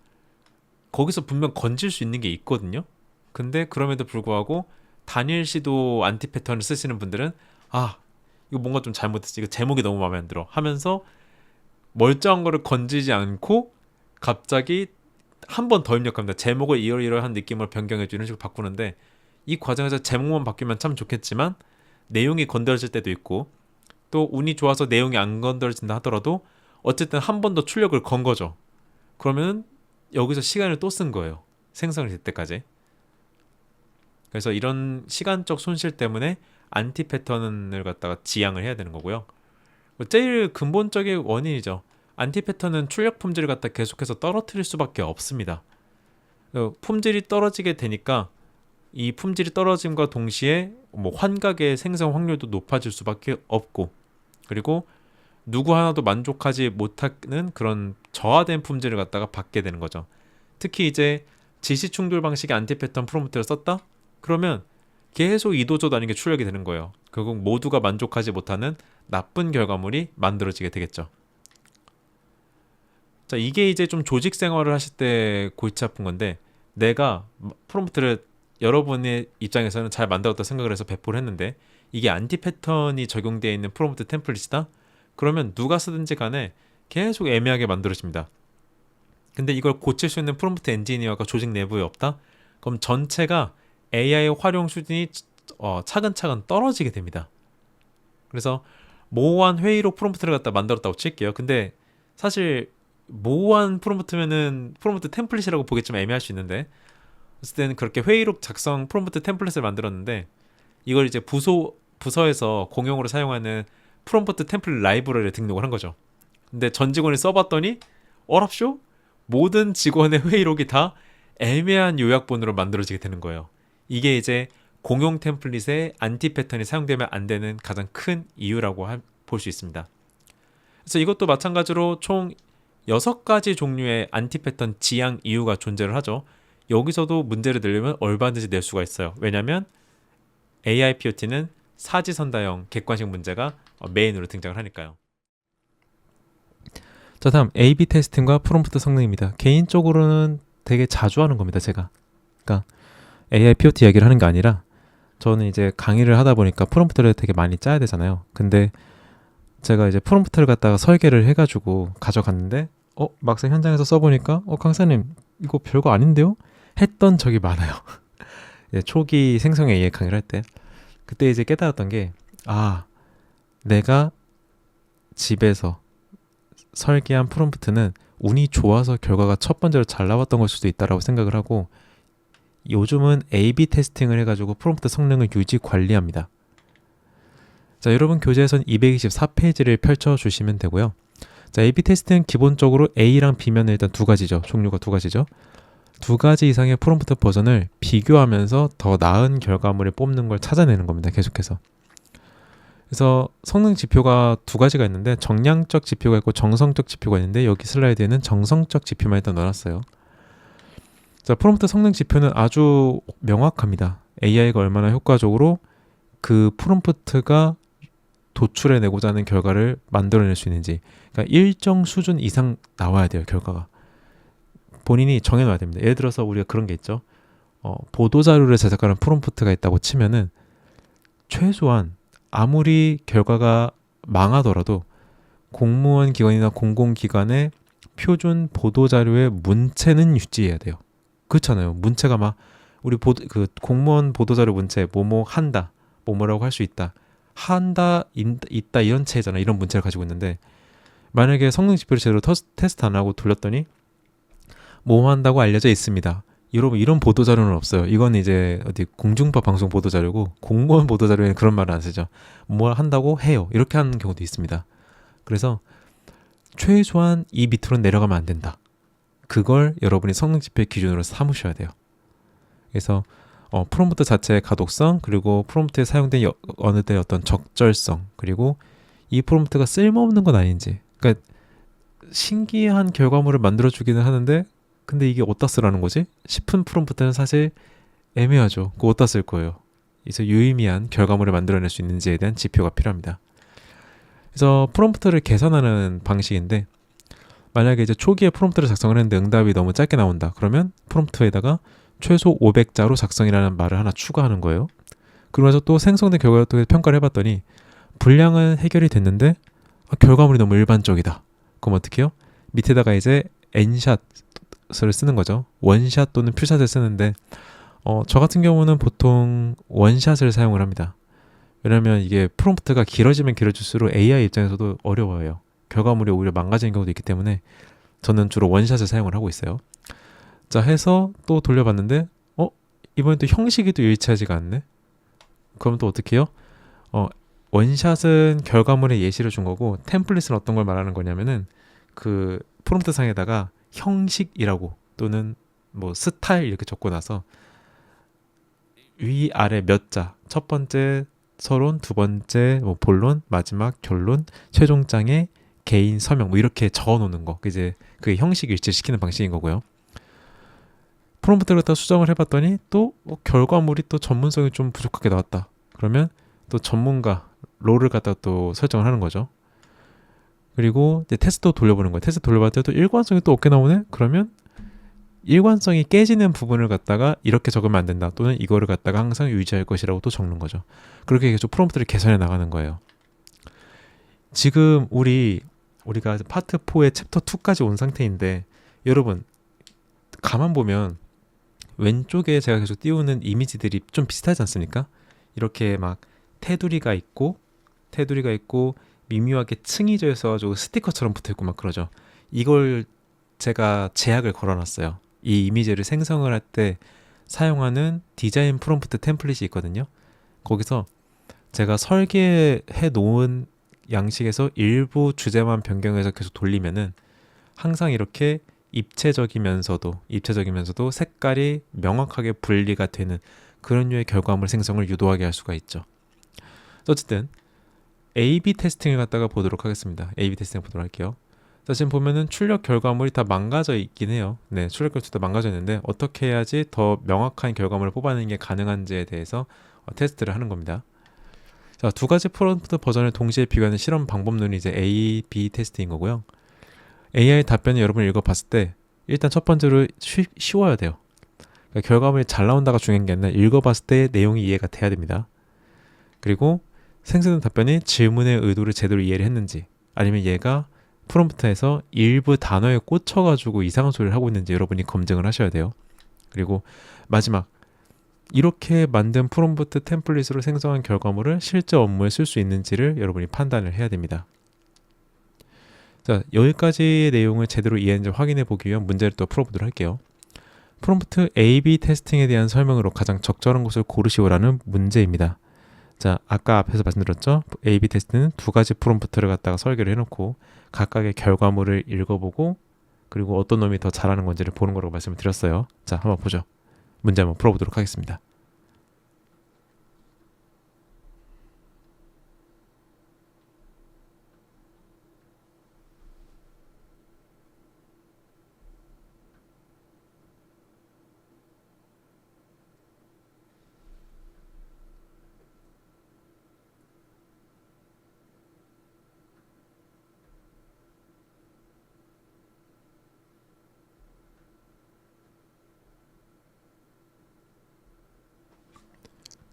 거기서 분명 건질 수 있는 게 있거든요. 근데 그럼에도 불구하고 단일 시도 안티 패턴을 쓰시는 분들은 이거 뭔가 좀 잘못했지, 이거 제목이 너무 마음에 안 들어 하면서 멀쩡한 거를 건지지 않고 갑자기 한 번 더 입력합니다. 제목을 이러이러한 느낌으로 변경해주는 이런 식으로 바꾸는데 이 과정에서 제목만 바뀌면 참 좋겠지만 내용이 건드려질 때도 있고 또 운이 좋아서 내용이 안 건드려진다 하더라도 어쨌든 한 번 더 출력을 건 거죠. 그러면 여기서 시간을 또 쓴 거예요. 생성이 될 때까지. 그래서 이런 시간적 손실 때문에 안티 패턴을 갖다가 지양을 해야 되는 거고요. 제일 근본적인 원인이죠. 안티 패턴은 출력 품질을 갖다 계속해서 떨어뜨릴 수밖에 없습니다. 품질이 떨어지게 되니까 이 품질이 떨어짐과 동시에 환각의 생성 확률도 높아질 수밖에 없고 그리고 누구 하나도 만족하지 못하는 그런 저하된 품질을 갖다가 받게 되는 거죠. 특히 이제 지시 충돌 방식의 안티 패턴 프롬프트를 썼다? 그러면 계속 이도저도 아닌 게 출력이 되는 거예요. 결국 모두가 만족하지 못하는 나쁜 결과물이 만들어지게 되겠죠. 자, 이게 이제 좀 조직 생활을 하실 때 골치 아픈 건데 내가 프롬프트를 여러분의 입장에서는 잘 만들었다 생각을 해서 배포를 했는데 이게 안티 패턴이 적용되어 있는 프롬프트 템플릿이다? 그러면 누가 쓰든지 간에 계속 애매하게 만들어집니다. 근데 이걸 고칠 수 있는 프롬프트 엔지니어가 조직 내부에 없다? 그럼 전체가 AI의 활용 수준이 차근차근 떨어지게 됩니다. 그래서 모호한 회의로 프롬프트를 갖다 만들었다고 칠게요. 근데 사실 모호한 프롬프트면은 프롬프트 템플릿이라고 보기 좀 애매할 수 있는데 어쨌든 때는 그렇게 회의록 작성 프롬프트 템플릿을 만들었는데 이걸 이제 부서에서 공용으로 사용하는 프롬프트 템플릿 라이브러리에 등록을 한 거죠. 근데 전 직원이 써봤더니 어랍쇼? 모든 직원의 회의록이 다 애매한 요약본으로 만들어지게 되는 거예요. 이게 이제 공용 템플릿에 안티 패턴이 사용되면 안 되는 가장 큰 이유라고 볼 수 있습니다. 그래서 이것도 마찬가지로 총 6가지 종류의 안티 패턴 지양 이유가 존재를 하죠. 여기서도 문제를 내려면 얼마든지 낼 수가 있어요. 왜냐하면 AI POT는 사지선다형 객관식 문제가 메인으로 등장을 하니까요. 자, 다음 A/B 테스팅과 프롬프트 성능입니다. 개인적으로는 되게 자주 하는 겁니다. 제가. 그러니까 AI POT 이야기를 하는 게 아니라 저는 이제 강의를 하다 보니까 프롬프트를 되게 많이 짜야 되잖아요. 근데 제가 이제 프롬프트를 갖다가 설계를 해가지고 가져갔는데 막상 현장에서 써보니까 강사님 이거 별거 아닌데요? 했던 적이 많아요. 초기 생성 AI 강의를 할 때 그때 이제 깨달았던 게 내가 집에서 설계한 프롬프트는 운이 좋아서 결과가 첫 번째로 잘 나왔던 걸 수도 있다라고 생각을 하고 요즘은 A/B 테스팅을 해가지고 프롬프트 성능을 유지 관리합니다. 자, 여러분 교재에선 224페이지를 펼쳐주시면 되고요. 자, A/B 테스트는 기본적으로 A랑 B면 일단 두 가지죠. 종류가 두 가지죠. 두 가지 이상의 프롬프트 버전을 비교하면서 더 나은 결과물을 뽑는 걸 찾아내는 겁니다. 계속해서. 그래서 성능 지표가 두 가지가 있는데 정량적 지표가 있고 정성적 지표가 있는데 여기 슬라이드에는 정성적 지표만 일단 넣어놨어요. 자, 프롬프트 성능 지표는 아주 명확합니다. AI가 얼마나 효과적으로 그 프롬프트가 도출해내고자 하는 결과를 만들어낼 수 있는지, 그러니까 일정 수준 이상 나와야 돼요. 결과가 본인이 정해놔야 됩니다. 예를 들어서 우리가 그런 게 있죠. 보도자료를 제작하는 프롬프트가 있다고 치면은 최소한 아무리 결과가 망하더라도 공무원 기관이나 공공기관의 표준 보도자료의 문체는 유지해야 돼요. 그렇잖아요. 문체가 막 우리 공무원 보도자료 문체 뭐뭐 한다, 뭐뭐라고 할 수 있다 있다 이런 체잖아. 이런 문체를 가지고 있는데 만약에 성능 지표를 제대로 테스트 안 하고 돌렸더니 뭐 한다고 알려져 있습니다. 여러분 이런 보도 자료는 없어요. 이건 이제 어디 공중파 방송 보도 자료고 공무원 보도 자료에는 그런 말을 안 쓰죠. 뭘 한다고 해요. 이렇게 하는 경우도 있습니다. 그래서 최소한 이 밑으로 내려가면 안 된다. 그걸 여러분이 성능 지표의 기준으로 삼으셔야 돼요. 그래서 프롬프트 자체의 가독성 그리고 프롬프트에 사용된 어느 때의 어떤 적절성 그리고 이 프롬프트가 쓸모없는 건 아닌지 그러니까 신기한 결과물을 만들어주기는 하는데 근데 이게 어디다 쓰라는 거지? 싶은 프롬프트는 사실 애매하죠. 그거 어디다 쓸 거예요. 그래서 유의미한 결과물을 만들어낼 수 있는지에 대한 지표가 필요합니다. 그래서 프롬프트를 계산하는 방식인데 만약에 이제 초기에 프롬프트를 작성을 했는데 응답이 너무 짧게 나온다. 그러면 프롬프트에다가 최소 500자로 작성이라는 말을 하나 추가하는 거예요. 그러면서 또 생성된 결과를 또 평가를 해봤더니 분량은 해결이 됐는데 결과물이 너무 일반적이다. 그럼 어떻게 해요? 밑에다가 이제 N샷을 쓰는 거죠. 원샷 또는 퓨샷을 쓰는데 저 같은 경우는 보통 원샷을 사용을 합니다. 왜냐면 이게 프롬프트가 길어지면 길어질수록 AI 입장에서도 어려워요. 결과물이 오히려 망가지는 경우도 있기 때문에 저는 주로 원샷을 사용을 하고 있어요. 자 해서 또 돌려봤는데 이번엔 또 형식이 또 일치하지가 않네. 그럼 또 어떻게 해요? 원샷은 결과물의 예시를 준 거고 템플릿은 어떤 걸 말하는 거냐면은 그 프롬프트 상에다가 형식이라고 또는 뭐 스타일 이렇게 적고 나서 위 아래 몇 자 첫 번째 서론 두 번째 뭐 본론 마지막 결론 최종장의 개인 서명 뭐 이렇게 적어 놓는 거 이제 그게 형식 일치시키는 방식인 거고요. 프롬프트를 갖다 수정을 해봤더니 또 결과물이 또 전문성이 좀 부족하게 나왔다. 그러면 또 전문가 롤을 갖다 또 설정을 하는 거죠. 그리고 이제 테스트 돌려보는 거예요. 테스트 돌려봤더니 또 일관성이 또 없게 나오네? 그러면 일관성이 깨지는 부분을 갖다가 이렇게 적으면 안 된다. 또는 이거를 갖다가 항상 유지할 것이라고 또 적는 거죠. 그렇게 계속 프롬프트를 개선해 나가는 거예요. 지금 우리가 파트 4의 챕터 2까지 온 상태인데 여러분 가만 보면 왼쪽에 제가 계속 띄우는 이미지들이 좀 비슷하지 않습니까? 이렇게 막 테두리가 있고 미묘하게 층이 져 있어가지고 스티커처럼 붙어있고 막 그러죠. 이걸 제가 제약을 걸어놨어요. 이 이미지를 생성을 할 때 사용하는 디자인 프롬프트 템플릿이 있거든요. 거기서 제가 설계해 놓은 양식에서 일부 주제만 변경해서 계속 돌리면은 항상 이렇게 입체적이면서도 색깔이 명확하게 분리가 되는 그런 류의 결과물 생성을 유도하게 할 수가 있죠. 어쨌든 A/B 테스팅을 갖다가 보도록 하겠습니다. A/B 테스팅 보도록 할게요. 자, 지금 보면은 출력 결과물이 다 망가져 있긴 해요. 네, 출력 결과물이 다 망가져 있는데 어떻게 해야지 더 명확한 결과물을 뽑아내는 게 가능한지에 대해서 테스트를 하는 겁니다. 자, 두 가지 프롬프트 버전을 동시에 비교하는 실험 방법론이 이제 A/B 테스트인 거고요. AI 답변을 여러분이 읽어봤을 때 일단 첫 번째로 쉬워야 돼요. 그러니까 결과물이 잘 나온다가 중요한 게 아니라 읽어봤을 때 내용이 이해가 돼야 됩니다. 그리고 생성된 답변이 질문의 의도를 제대로 이해를 했는지 아니면 얘가 프롬프트에서 일부 단어에 꽂혀가지고 이상한 소리를 하고 있는지 여러분이 검증을 하셔야 돼요. 그리고 마지막 이렇게 만든 프롬프트 템플릿으로 생성한 결과물을 실제 업무에 쓸 수 있는지를 여러분이 판단을 해야 됩니다. 자, 여기까지의 내용을 제대로 이해했는지 확인해 보기 위한 문제를 또 풀어보도록 할게요. 프롬프트 A/B 테스팅에 대한 설명으로 가장 적절한 것을 고르시오라는 문제입니다. 자, 아까 앞에서 말씀드렸죠? A/B 테스트는 두 가지 프롬프트를 갖다가 설계를 해놓고 각각의 결과물을 읽어보고 그리고 어떤 놈이 더 잘하는 건지를 보는 거라고 말씀을 드렸어요. 자, 한번 보죠. 문제 한번 풀어보도록 하겠습니다.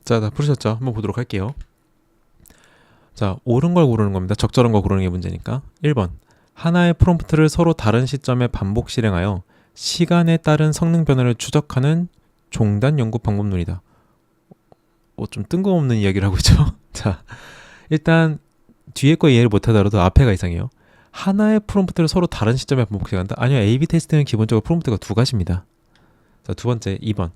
자, 다 풀으셨죠? 한번 보도록 할게요. 자, 옳은 걸 고르는 겁니다. 적절한 걸 고르는 게 문제니까. 1번. 하나의 프롬프트를 서로 다른 시점에 반복 실행하여 시간에 따른 성능 변화를 추적하는 종단 연구 방법론이다. 좀 뜬금없는 이야기를 하고 있죠. 자, 일단 뒤에 거 이해를 못하더라도 앞에가 이상해요. 하나의 프롬프트를 서로 다른 시점에 반복해간다? 아니요. A/B 테스트는 기본적으로 프롬프트가 두 가지입니다. 자, 두 번째 2번.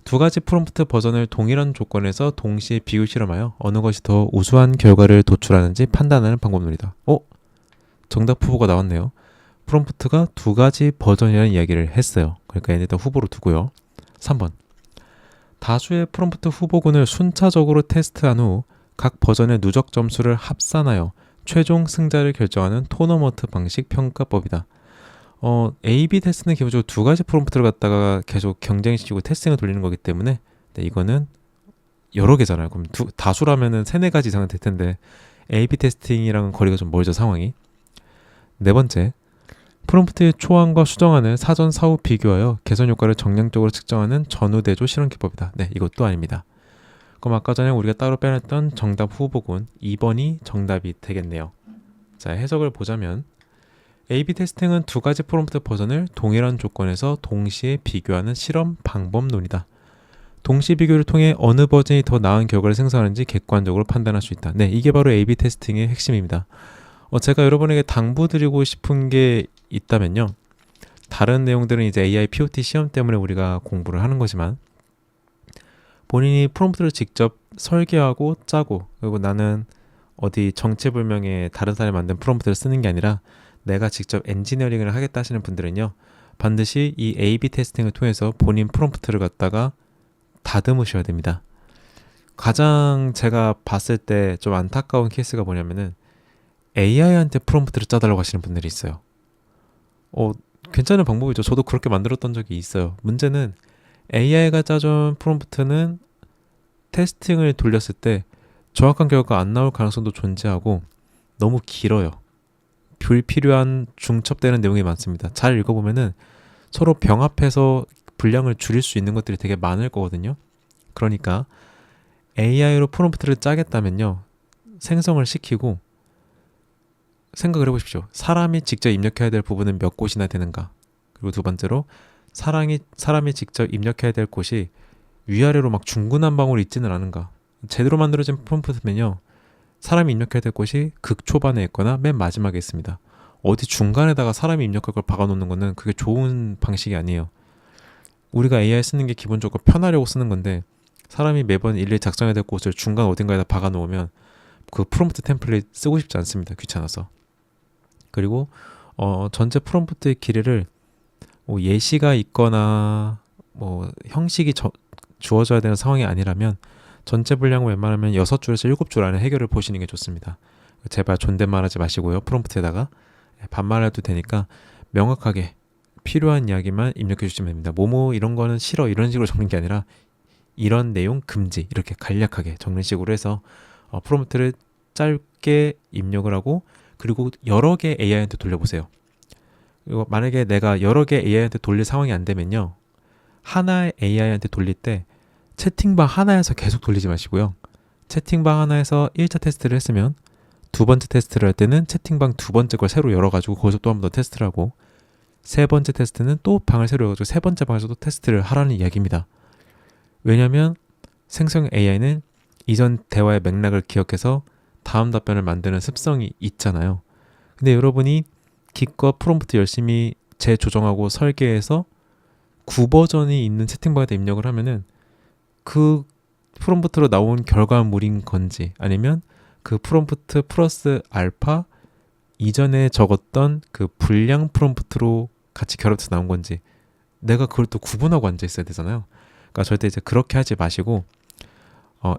두 가지 프롬프트 버전을 동일한 조건에서 동시에 비교 실험하여 어느 것이 더 우수한 결과를 도출하는지 판단하는 방법론이다. 정답 후보가 나왔네요. 프롬프트가 두 가지 버전이라는 이야기를 했어요. 그러니까 얘는 일단 후보로 두고요. 3번. 다수의 프롬프트 후보군을 순차적으로 테스트한 후 각 버전의 누적 점수를 합산하여 최종 승자를 결정하는 토너먼트 방식 평가법이다. A/B 테스트는 기본적으로 두 가지 프롬프트를 갖다가 계속 경쟁시키고 테스팅을 돌리는 거기 때문에 이거는 여러 개잖아요. 그럼 다수라면은 3-4가지 이상은 될 텐데 A/B 테스팅이랑은 거리가 좀 멀죠, 상황이. 네 번째, 프롬프트의 초안과 수정안을 사전 사후 비교하여 개선 효과를 정량적으로 측정하는 전후대조 실험 기법이다. 네, 이것도 아닙니다. 그럼 아까 전에 우리가 따로 빼냈던 정답 후보군 2번이 정답이 되겠네요. 자, 해석을 보자면 A/B 테스팅은 두 가지 프롬프트 버전을 동일한 조건에서 동시에 비교하는 실험 방법론이다. 동시 비교를 통해 어느 버전이 더 나은 결과를 생성하는지 객관적으로 판단할 수 있다. 네, 이게 바로 A/B 테스팅의 핵심입니다. 제가 여러분에게 당부드리고 싶은 게 있다면요. 다른 내용들은 이제 AI POT 시험 때문에 우리가 공부를 하는 거지만 본인이 프롬프트를 직접 설계하고 짜고 그리고 나는 어디 정체불명의 다른 사람이 만든 프롬프트를 쓰는 게 아니라 내가 직접 엔지니어링을 하겠다 하시는 분들은요. 반드시 이 A/B 테스팅을 통해서 본인 프롬프트를 갖다가 다듬으셔야 됩니다. 가장 제가 봤을 때 좀 안타까운 케이스가 뭐냐면은 AI한테 프롬프트를 짜달라고 하시는 분들이 있어요. 괜찮은 방법이죠. 저도 그렇게 만들었던 적이 있어요. 문제는 AI가 짜준 프롬프트는 테스팅을 돌렸을 때 정확한 결과가 안 나올 가능성도 존재하고 너무 길어요. 불필요한 중첩되는 내용이 많습니다. 잘 읽어보면은 서로 병합해서 분량을 줄일 수 있는 것들이 되게 많을 거거든요. 그러니까 AI로 프롬프트를 짜겠다면요. 생성을 시키고 생각을 해보십시오. 사람이 직접 입력해야 될 부분은 몇 곳이나 되는가? 그리고 두 번째로 사람이 직접 입력해야 될 곳이 위아래로 막 중구난방으로 있지는 않은가? 제대로 만들어진 프롬프트면요. 사람이 입력해야 될 곳이 극초반에 있거나 맨 마지막에 있습니다. 어디 중간에다가 사람이 입력할 걸 박아놓는 거는 그게 좋은 방식이 아니에요. 우리가 AI 쓰는 게 기본적으로 편하려고 쓰는 건데 사람이 매번 일일이 작성해야 될 곳을 중간 어딘가에다 박아놓으면 그 프롬프트 템플릿 쓰고 싶지 않습니다. 귀찮아서. 그리고 전체 프롬프트의 길이를 예시가 있거나 형식이 주어져야 되는 상황이 아니라면 전체 분량을 웬만하면 6줄에서 7줄 안에 해결을 보시는 게 좋습니다. 제발 존댓말하지 마시고요. 프롬프트에다가 반말해도 되니까 명확하게 필요한 이야기만 입력해 주시면 됩니다. 뭐뭐 이런 거는 싫어 이런 식으로 적는 게 아니라 이런 내용 금지 이렇게 간략하게 적는 식으로 해서 프롬프트를 짧게 입력을 하고 그리고 여러 개 AI한테 돌려보세요. 그리고 만약에 내가 여러 개 AI한테 돌릴 상황이 안 되면요. 하나의 AI한테 돌릴 때 채팅방 하나에서 계속 돌리지 마시고요. 채팅방 하나에서 1차 테스트를 했으면 두 번째 테스트를 할 때는 채팅방 두 번째 걸 새로 열어가지고 거기서 또 한 번 더 테스트를 하고 세 번째 테스트는 또 방을 새로 열어가지고 세 번째 방에서도 테스트를 하라는 이야기입니다. 왜냐하면 생성 AI는 이전 대화의 맥락을 기억해서 다음 답변을 만드는 습성이 있잖아요. 근데 여러분이 기껏 프롬프트 열심히 재조정하고 설계해서 9버전이 있는 채팅방에다 입력을 하면은 그 프롬프트로 나온 결과물인 건지 아니면 그 프롬프트 플러스 알파 이전에 적었던 그 불량 프롬프트로 같이 결합해서 나온 건지 내가 그걸 또 구분하고 앉아 있어야 되잖아요. 그러니까 절대 이제 그렇게 하지 마시고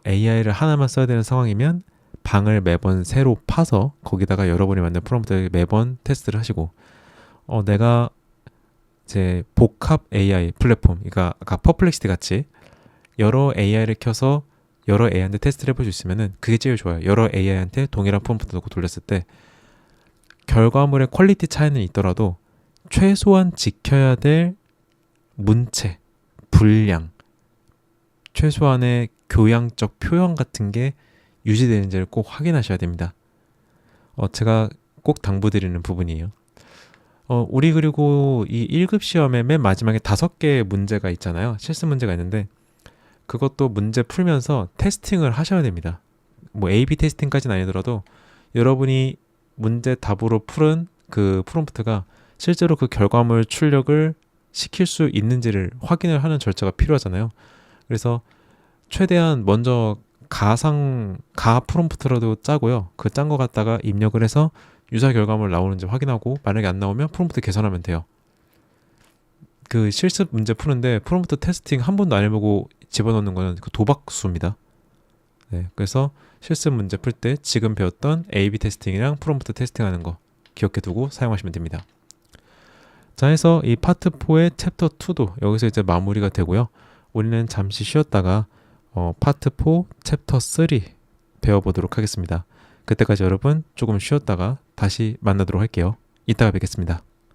AI를 하나만 써야 되는 상황이면 방을 매번 새로 파서 거기다가 여러분이 만든 프롬프트를 매번 테스트를 하시고 내가 이제 복합 AI 플랫폼 그러니까 아까 퍼플렉시티 같이 여러 AI를 켜서 여러 AI한테 테스트를 해볼 수 있으면은 그게 제일 좋아요. 여러 AI한테 동일한 프롬프트 넣고 돌렸을 때 결과물의 퀄리티 차이는 있더라도 최소한 지켜야 될 문체, 분량, 최소한의 교양적 표현 같은 게 유지되는지를 꼭 확인하셔야 됩니다. 제가 꼭 당부드리는 부분이에요. 우리 그리고 이 1급 시험에 맨 마지막에 5개의 문제가 있잖아요. 실습 문제가 있는데 그것도 문제 풀면서 테스팅을 하셔야 됩니다. 뭐 A/B 테스팅까지는 아니더라도 여러분이 문제 답으로 풀은 그 프롬프트가 실제로 그 결과물 출력을 시킬 수 있는지를 확인을 하는 절차가 필요하잖아요. 그래서 최대한 먼저 가 프롬프트라도 짜고요. 그 짠 거 갖다가 입력을 해서 유사 결과물 나오는지 확인하고 만약에 안 나오면 프롬프트 개선하면 돼요. 그 실습 문제 푸는데 프롬프트 테스팅 한 번도 안 해보고 집어넣는 거는 그 도박수입니다. 네, 그래서 실습 문제 풀 때 지금 배웠던 A/B 테스팅이랑 프롬프트 테스팅하는 거 기억해 두고 사용하시면 됩니다. 자, 해서 이 파트 4의 챕터 2도 여기서 이제 마무리가 되고요. 우리는 잠시 쉬었다가 파트 4 챕터 3 배워보도록 하겠습니다. 그때까지 여러분 조금 쉬었다가 다시 만나도록 할게요. 이따가 뵙겠습니다.